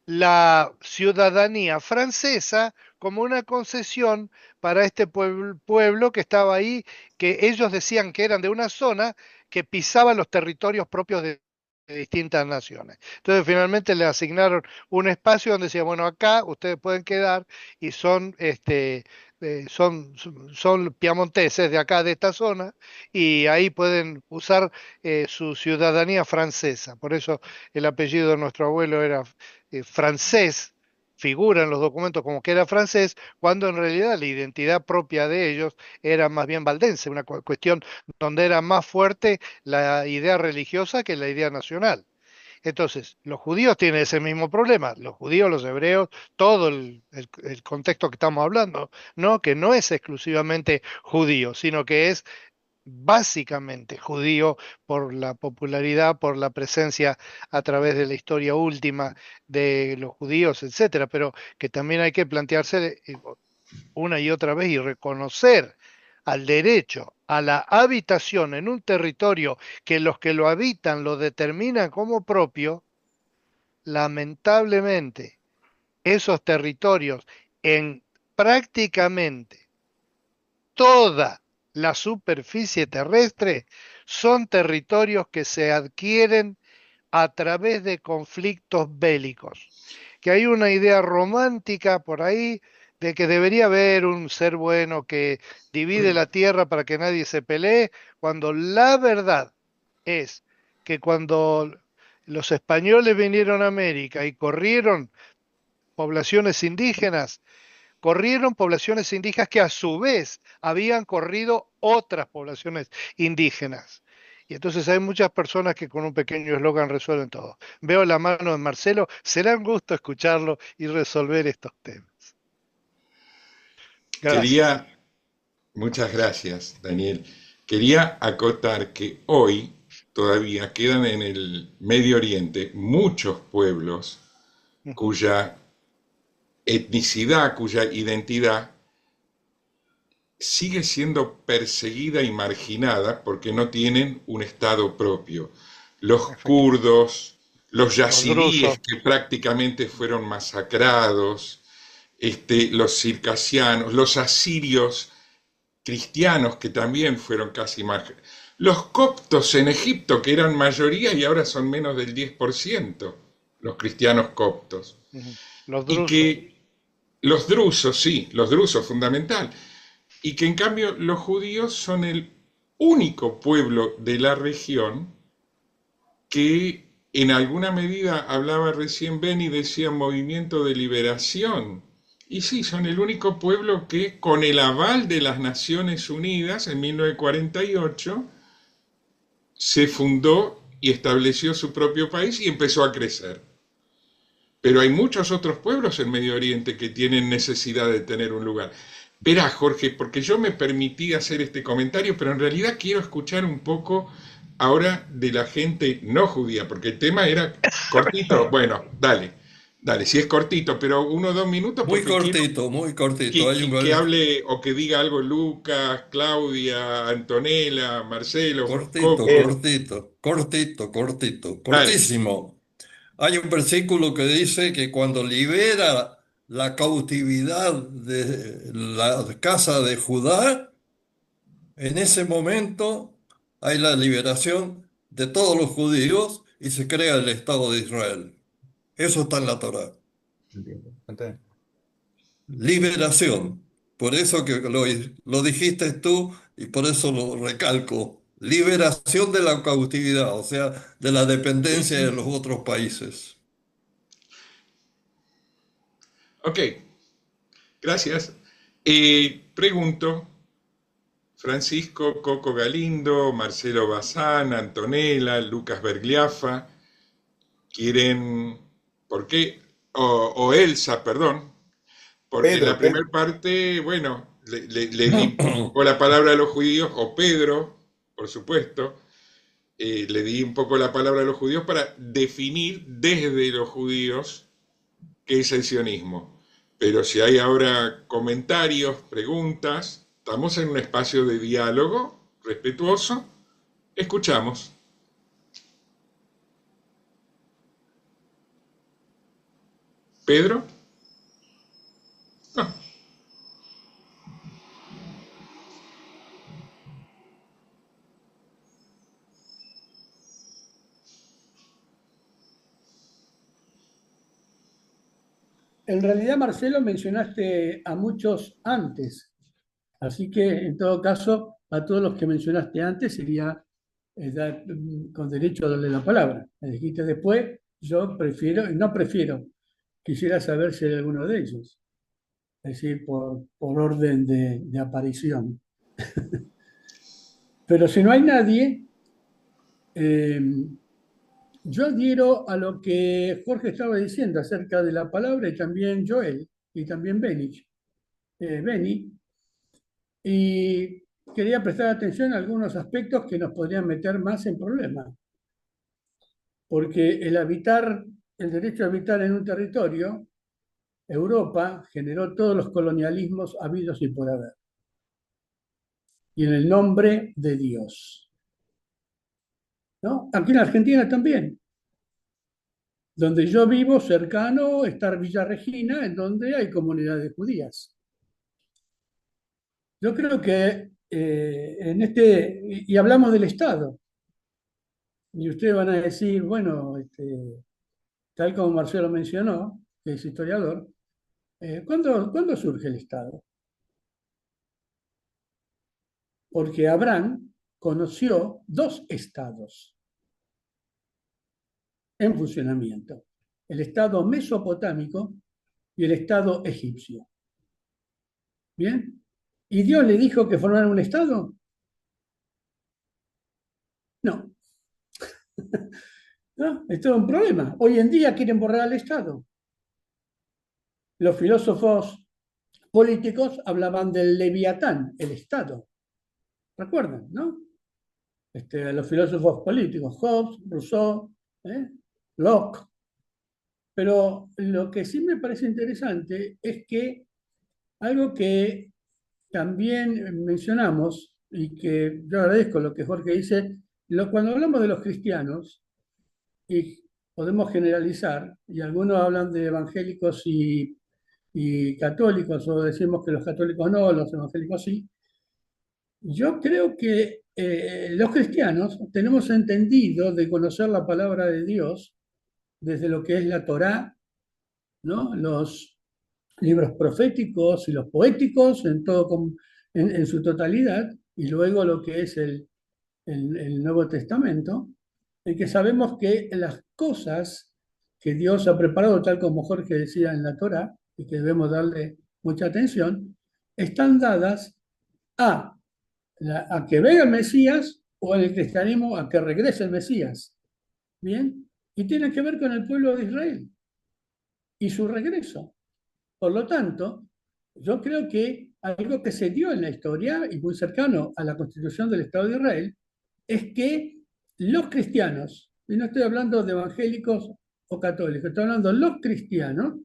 la ciudadanía francesa como una concesión para este pueblo que estaba ahí, que ellos decían que eran de una zona que pisaba los territorios propios de distintas naciones. Entonces finalmente le asignaron un espacio donde decía, bueno, acá ustedes pueden quedar y son piamonteses de acá, de esta zona, y ahí pueden usar su ciudadanía francesa. Por eso el apellido de nuestro abuelo era francés, figura en los documentos como que era francés, cuando en realidad la identidad propia de ellos era más bien valdense, una cuestión donde era más fuerte la idea religiosa que la idea nacional. Entonces, los judíos tienen ese mismo problema, los judíos, los hebreos, todo el contexto que estamos hablando, ¿no? Que no es exclusivamente judío, sino que es básicamente judío por la popularidad, por la presencia a través de la historia última de los judíos, etcétera, pero que también hay que plantearse una y otra vez y reconocer al derecho a la habitación en un territorio que los que lo habitan lo determinan como propio. Lamentablemente, esos territorios en prácticamente toda la superficie terrestre son territorios que se adquieren a través de conflictos bélicos. Que hay una idea romántica por ahí de que debería haber un ser bueno que divide la tierra para que nadie se pelee, cuando la verdad es que cuando los españoles vinieron a América y corrieron poblaciones indígenas que a su vez habían corrido otras poblaciones indígenas. Y entonces hay muchas personas que con un pequeño eslogan resuelven todo. Veo la mano de Marcelo, será un gusto escucharlo y resolver estos temas. Gracias. Muchas gracias, Daniel. Quería acotar que hoy todavía quedan en el Medio Oriente muchos pueblos cuya etnicidad, cuya identidad sigue siendo perseguida y marginada porque no tienen un Estado propio. Los Efectivamente. kurdos, los Los yazidíes drusos. que prácticamente fueron masacrados, los circasianos, los asirios cristianos que también fueron casi más... Los coptos en Egipto, que eran mayoría y ahora son menos del 10%, los cristianos coptos. Ujú. Los Y drusos. que los drusos, sí, los drusos fundamental. Y que en cambio los judíos son el único pueblo de la región que en alguna medida, hablaba recién Ben y decía movimiento de liberación. Y sí, son el único pueblo que con el aval de las Naciones Unidas en 1948 se fundó y estableció su propio país y empezó a crecer. Pero hay muchos otros pueblos en Medio Oriente que tienen necesidad de tener un lugar. Verá, Jorge, porque yo me permití hacer este comentario, pero en realidad quiero escuchar un poco ahora de la gente no judía, porque el tema era cortito. Bueno, dale, dale, si es cortito, pero 1 o 2 minutos, Muy porque quiero cortito, muy cortito. que hable o que diga algo Lucas, Claudia, Antonella, Marcelo, Cortito, Coco. cortito, cortito, cortito, Dale. cortísimo. Hay un versículo que dice que cuando libera la cautividad de la casa de Judá, en ese momento hay la liberación de todos los judíos y se crea el Estado de Israel. Eso está en la Torá. Entonces, Liberación. Por eso que lo dijiste tú y por eso lo recalco. Liberación de la cautividad, o sea, de la Sí, dependencia de sí. los otros países. Ok, gracias. Pregunto, Francisco Coco Galindo, Marcelo Bazán, Antonella, Lucas Bergliafa, quieren, ¿por qué? O Elsa, perdón, porque en la Pedro, primera parte, bueno, le di un poco la palabra a los judíos, o Pedro, por supuesto, le di un poco la palabra a los judíos para definir desde los judíos qué es el sionismo. Pero si hay ahora comentarios, preguntas, estamos en un espacio de diálogo respetuoso, escuchamos. ¿Pedro? No. En realidad, Marcelo, mencionaste a muchos antes, así que en todo caso, a todos los que mencionaste antes sería con derecho a darle la palabra. Me dijiste después, yo prefiero, no prefiero, quisiera saber si hay alguno de ellos, es decir, por orden de aparición. Pero si no hay nadie, eh, yo adhiero a lo que Jorge estaba diciendo acerca de la palabra y también Joel y también Beni, y quería prestar atención a algunos aspectos que nos podrían meter más en problemas, porque el derecho a habitar en un territorio, Europa generó todos los colonialismos habidos y por haber, y en el nombre de Dios, ¿no? Aquí en Argentina también. Donde yo vivo, cercano, está Villa Regina, en donde hay comunidades judías. Yo creo que y hablamos del Estado, y ustedes van a decir, bueno, tal como Marcelo mencionó, que es historiador, ¿cuándo surge el Estado? Porque Abraham conoció dos estados en funcionamiento, el Estado mesopotámico y el Estado egipcio. ¿Bien? ¿Y Dios le dijo que formaran un Estado? No. ¿No? Es todo un problema. Hoy en día quieren borrar al Estado. Los filósofos políticos hablaban del Leviatán, el Estado. ¿Recuerdan, no? Los filósofos políticos, Hobbes, Rousseau, Locke. Pero lo que sí me parece interesante es que algo que también mencionamos y que yo agradezco lo que Jorge dice, cuando hablamos de los cristianos, y podemos generalizar, y algunos hablan de evangélicos y católicos, o decimos que los católicos no, los evangélicos sí, yo creo que los cristianos tenemos entendido de conocer la palabra de Dios desde lo que es la Torá, ¿no? Los libros proféticos y los poéticos en su totalidad, y luego lo que es el Nuevo Testamento, en que sabemos que las cosas que Dios ha preparado, tal como Jorge decía en la Torá, y que debemos darle mucha atención, están dadas a, a que venga el Mesías, o en el cristianismo a que regrese el Mesías. ¿Bien? Y tiene que ver con el pueblo de Israel y su regreso. Por lo tanto, yo creo que algo que se dio en la historia, y muy cercano a la constitución del Estado de Israel, es que los cristianos, y no estoy hablando de evangélicos o católicos, estoy hablando de los cristianos,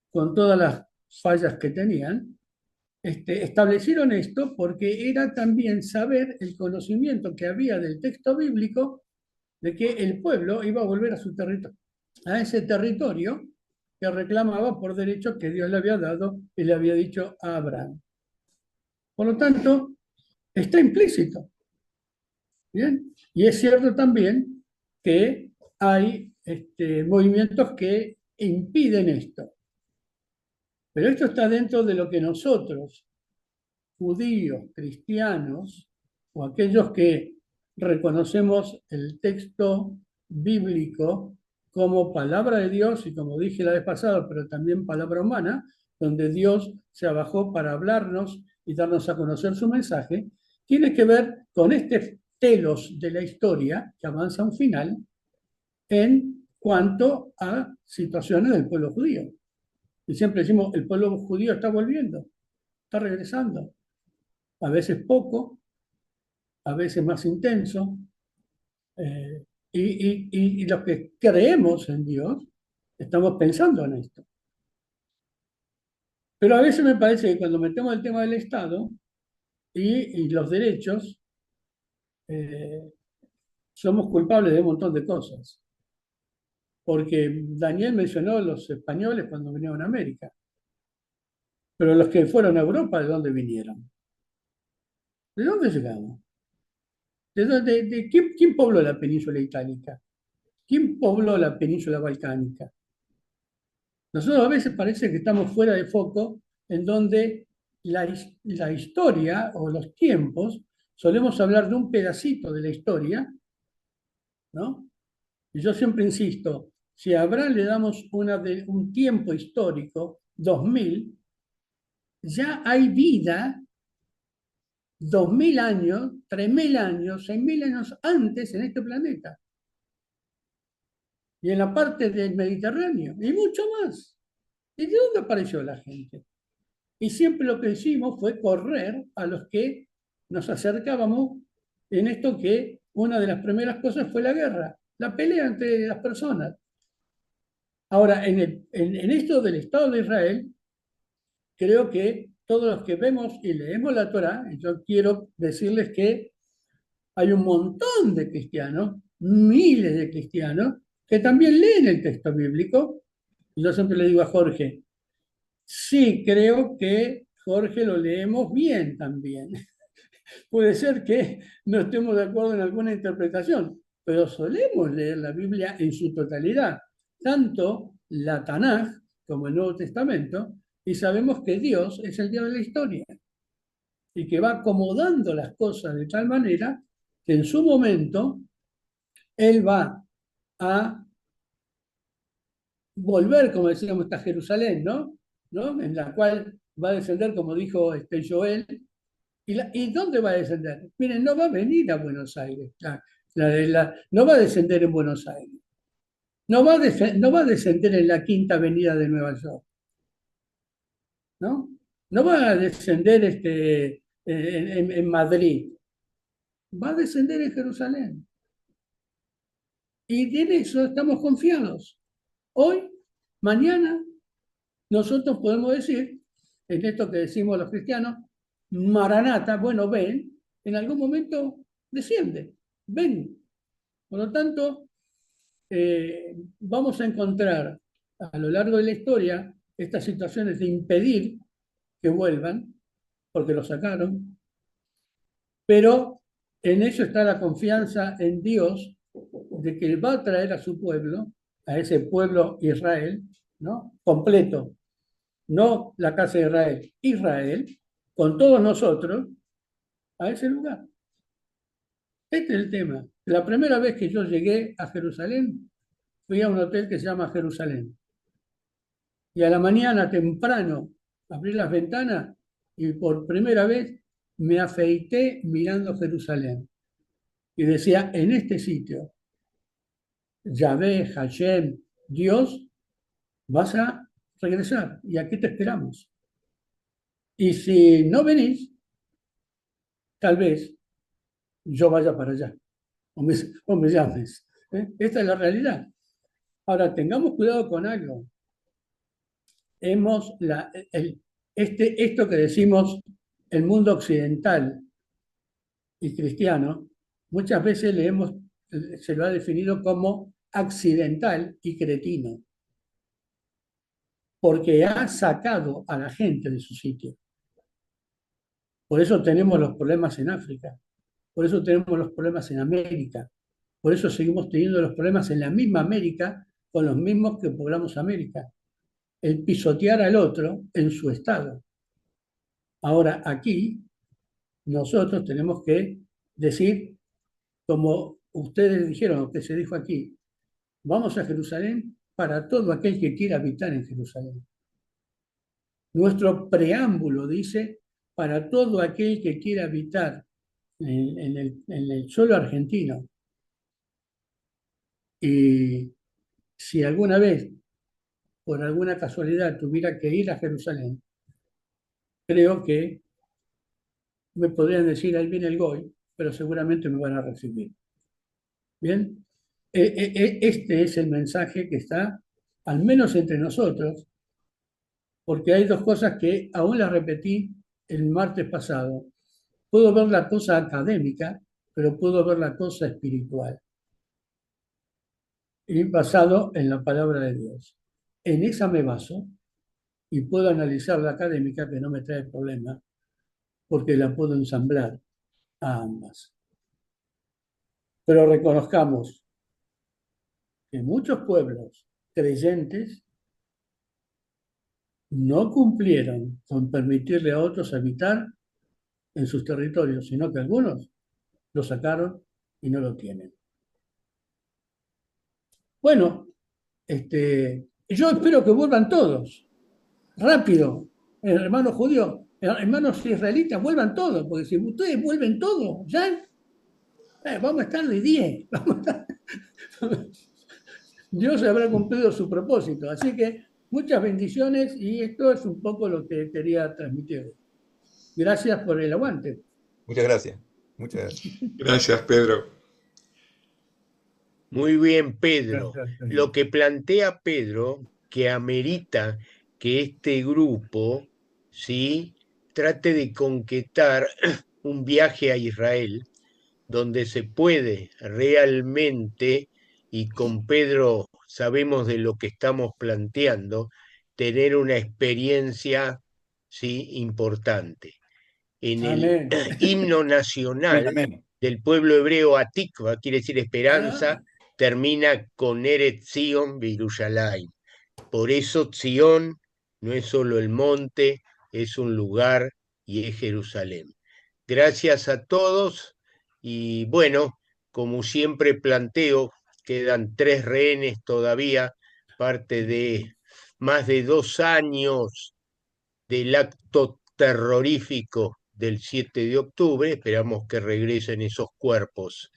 con todas las fallas que tenían, establecieron esto porque era también saber el conocimiento que había del texto bíblico de que el pueblo iba a volver a su territorio, a ese territorio que reclamaba por derechos que Dios le había dado y le había dicho a Abraham. Por lo tanto, está implícito. ¿Bien? Y es cierto también que hay movimientos que impiden esto. Pero esto está dentro de lo que nosotros, judíos, cristianos, o aquellos que reconocemos el texto bíblico como palabra de Dios, y como dije la vez pasada, pero también palabra humana, donde Dios se abajó para hablarnos y darnos a conocer su mensaje, tiene que ver con este telos de la historia que avanza a un final en cuanto a situaciones del pueblo judío. Y siempre decimos, el pueblo judío está volviendo, está regresando. A veces poco, a veces más intenso. Y los que creemos en Dios, estamos pensando en esto. Pero a veces me parece que cuando metemos el tema del Estado y los derechos, somos culpables de un montón de cosas. Porque Daniel mencionó a los españoles cuando vinieron a América. Pero los que fueron a Europa, ¿de dónde vinieron? ¿De dónde llegamos? ¿Quién pobló la península itálica? ¿Quién pobló la península balcánica? Nosotros a veces parece que estamos fuera de foco en donde la historia o los tiempos, solemos hablar de un pedacito de la historia, ¿no? Y yo siempre insisto, si a Abraham le damos un tiempo histórico, 2000, ya hay vida 2000 años, 3000 años, 6000 años antes en este planeta. Y en la parte del Mediterráneo, y mucho más. ¿Y de dónde apareció la gente? Y siempre lo que hicimos fue correr a los que nos acercábamos en esto, que una de las primeras cosas fue la guerra, la pelea entre las personas. Ahora, en esto del Estado de Israel, creo que todos los que vemos y leemos la Torá, y yo quiero decirles que hay un montón de cristianos, miles de cristianos, que también leen el texto bíblico. Y yo siempre le digo a Jorge, sí, creo que Jorge lo leemos bien también. Puede ser que no estemos de acuerdo en alguna interpretación, pero solemos leer la Biblia en su totalidad, tanto la Tanaj como el Nuevo Testamento, y sabemos que Dios es el Dios de la historia y que va acomodando las cosas de tal manera que en su momento Él va a volver, como decíamos, hasta Jerusalén, ¿no? En la cual va a descender, como dijo Joel. ¿Y dónde va a descender? Miren, no va a venir a Buenos Aires, no va a descender en Buenos Aires, no va a descender en la Quinta Avenida de Nueva York, ¿no? No va a descender en Madrid, va a descender en Jerusalén. Y en eso estamos confiados. Hoy Mañana nosotros podemos decir, en esto que decimos los cristianos, Maranata, bueno, ven, en algún momento desciende, ven. Por lo tanto, vamos a encontrar a lo largo de la historia estas situaciones de impedir que vuelvan, porque lo sacaron, pero en eso está la confianza en Dios de que va a traer a su pueblo, a ese pueblo Israel, ¿no? Completo, no la casa de Israel, Israel, con todos nosotros, a ese lugar. Este es el tema. La primera vez que yo llegué a Jerusalén, fui a un hotel que se llama Jerusalén. Y a la mañana temprano abrí las ventanas y por primera vez me afeité mirando Jerusalén. Y decía, en este sitio, Yahvé, Hashem, Dios, vas a regresar y aquí te esperamos. Y si no venís, tal vez yo vaya para allá o me llames. Esta es la realidad. Ahora, tengamos cuidado con algo. Esto que decimos el mundo occidental y cristiano, muchas veces se lo ha definido como accidental y cretino, porque ha sacado a la gente de su sitio. Por eso tenemos los problemas en África, por eso tenemos los problemas en América, por eso seguimos teniendo los problemas en la misma América con los mismos que poblamos América. El pisotear al otro en su estado. Ahora, aquí, nosotros tenemos que decir, como ustedes dijeron, que se dijo aquí, vamos a Jerusalén para todo aquel que quiera habitar en Jerusalén. Nuestro preámbulo dice, para todo aquel que quiera habitar en el suelo argentino. Y si alguna vez, por alguna casualidad, tuviera que ir a Jerusalén, creo que me podrían decir, ahí viene el Goy, pero seguramente me van a recibir. Bien, este es el mensaje que está, al menos entre nosotros, porque hay dos cosas que aún las repetí el martes pasado. Puedo ver la cosa académica, pero puedo ver la cosa espiritual. Y basado en la palabra de Dios. En esa me baso y puedo analizar la académica, que no me trae problema, porque la puedo ensamblar a ambas. Pero reconozcamos que muchos pueblos creyentes no cumplieron con permitirle a otros habitar en sus territorios, sino que algunos lo sacaron y no lo tienen. Bueno, yo espero que vuelvan todos, rápido, hermanos judíos, hermanos israelitas, vuelvan todos, porque si ustedes vuelven todos, ya vamos a estar de 10. Dios habrá cumplido su propósito. Así que muchas bendiciones y esto es un poco lo que quería transmitir. Gracias por el aguante. Muchas gracias. Muchas gracias. Gracias, Pedro. Muy bien, Pedro. Gracias. Lo que plantea Pedro, que amerita que este grupo, ¿sí?, trate de concretar un viaje a Israel, donde se puede realmente, y con Pedro sabemos de lo que estamos planteando, tener una experiencia, ¿sí?, importante. En el Amén. himno nacional Amén. del pueblo hebreo Atikva, quiere decir esperanza, termina con Eretz Zion Virushalayim. Por eso Zion no es solo el monte, es un lugar y es Jerusalén. Gracias a todos y bueno, como siempre planteo, quedan 3 rehenes todavía, parte de más de 2 años del acto terrorífico del 7 de octubre. Esperamos que regresen esos cuerpos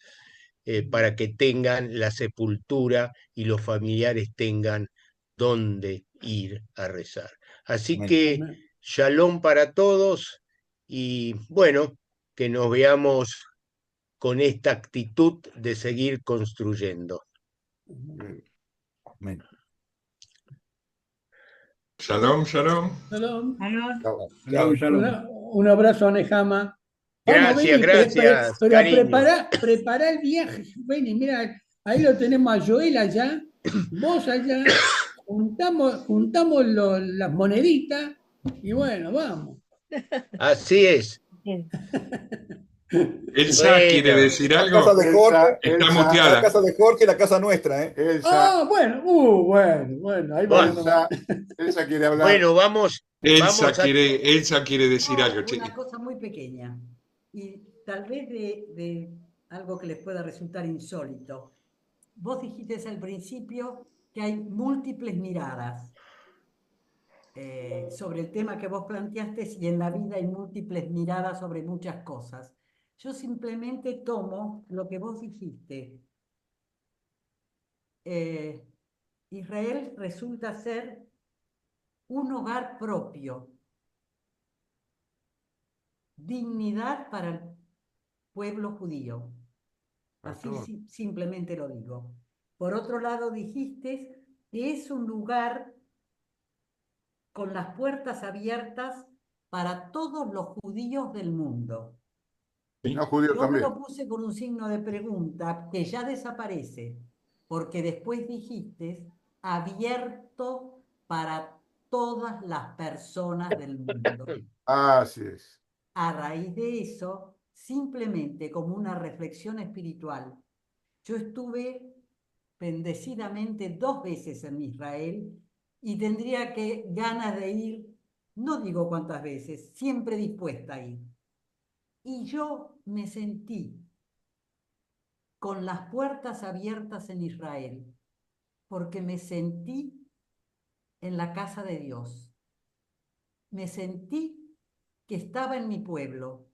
para que tengan la sepultura y los familiares tengan dónde ir a rezar. Así Amén. que shalom para todos y bueno, que nos veamos con esta actitud de seguir construyendo. Amén. Shalom, shalom. Shalom. Chao. Shalom, shalom. Un abrazo a Nehama. Vamos, Gracias, vení, gracias, pero cariño. prepará el viaje. Vení, mira, ahí lo tenemos a Joel allá, vos allá, juntamos las moneditas y bueno, vamos. Así es. Elsa quiere Bueno, decir La algo. casa de Jorge, Está la muteada. casa de Jorge y la casa nuestra, ¿eh? Elsa, Bueno, ahí vamos. Elsa quiere hablar. bueno, vamos Elsa a... quiere decir algo, Una chiqui. cosa muy pequeña y tal vez de algo que les pueda resultar insólito. Vos dijiste al principio que hay múltiples miradas sobre el tema que vos planteaste y en la vida hay múltiples miradas sobre muchas cosas. Yo simplemente tomo lo que vos dijiste. Israel resulta ser un hogar propio. Dignidad para el pueblo judío. Así simplemente lo digo. Por otro lado, dijiste que es un lugar con las puertas abiertas para todos los judíos del mundo. No judío Yo también. me lo puse con un signo de pregunta que ya desaparece, porque después dijiste abierto para todas las personas del mundo. Así es. A raíz de eso, simplemente como una reflexión espiritual, yo estuve bendecidamente 2 veces en Israel y tendría ganas de ir, no digo cuántas veces, siempre dispuesta a ir. Y yo me sentí con las puertas abiertas en Israel, porque me sentí en la casa de Dios. Me sentí que estaba en mi pueblo.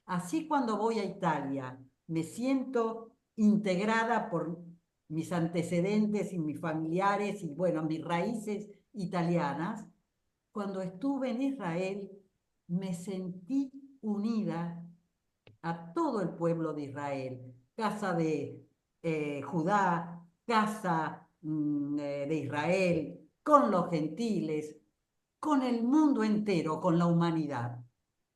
Así cuando voy a Italia, me siento integrada por mis antecedentes y mis familiares y, bueno, mis raíces italianas. Cuando estuve en Israel, me sentí unida a todo el pueblo de Israel. Casa de Judá, casa de Israel, con los gentiles, con el mundo entero, con la humanidad,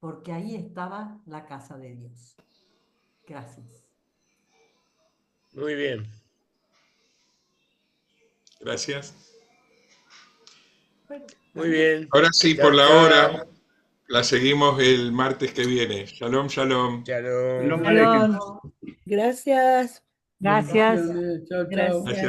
porque ahí estaba la casa de Dios. Gracias. Muy bien. Gracias. Muy bien. Ahora sí, Chao, por la chao. hora, la seguimos el martes que viene. Shalom, shalom. Shalom. Shalom Aleichem. Gracias. Gracias. Chao, chao. Gracias.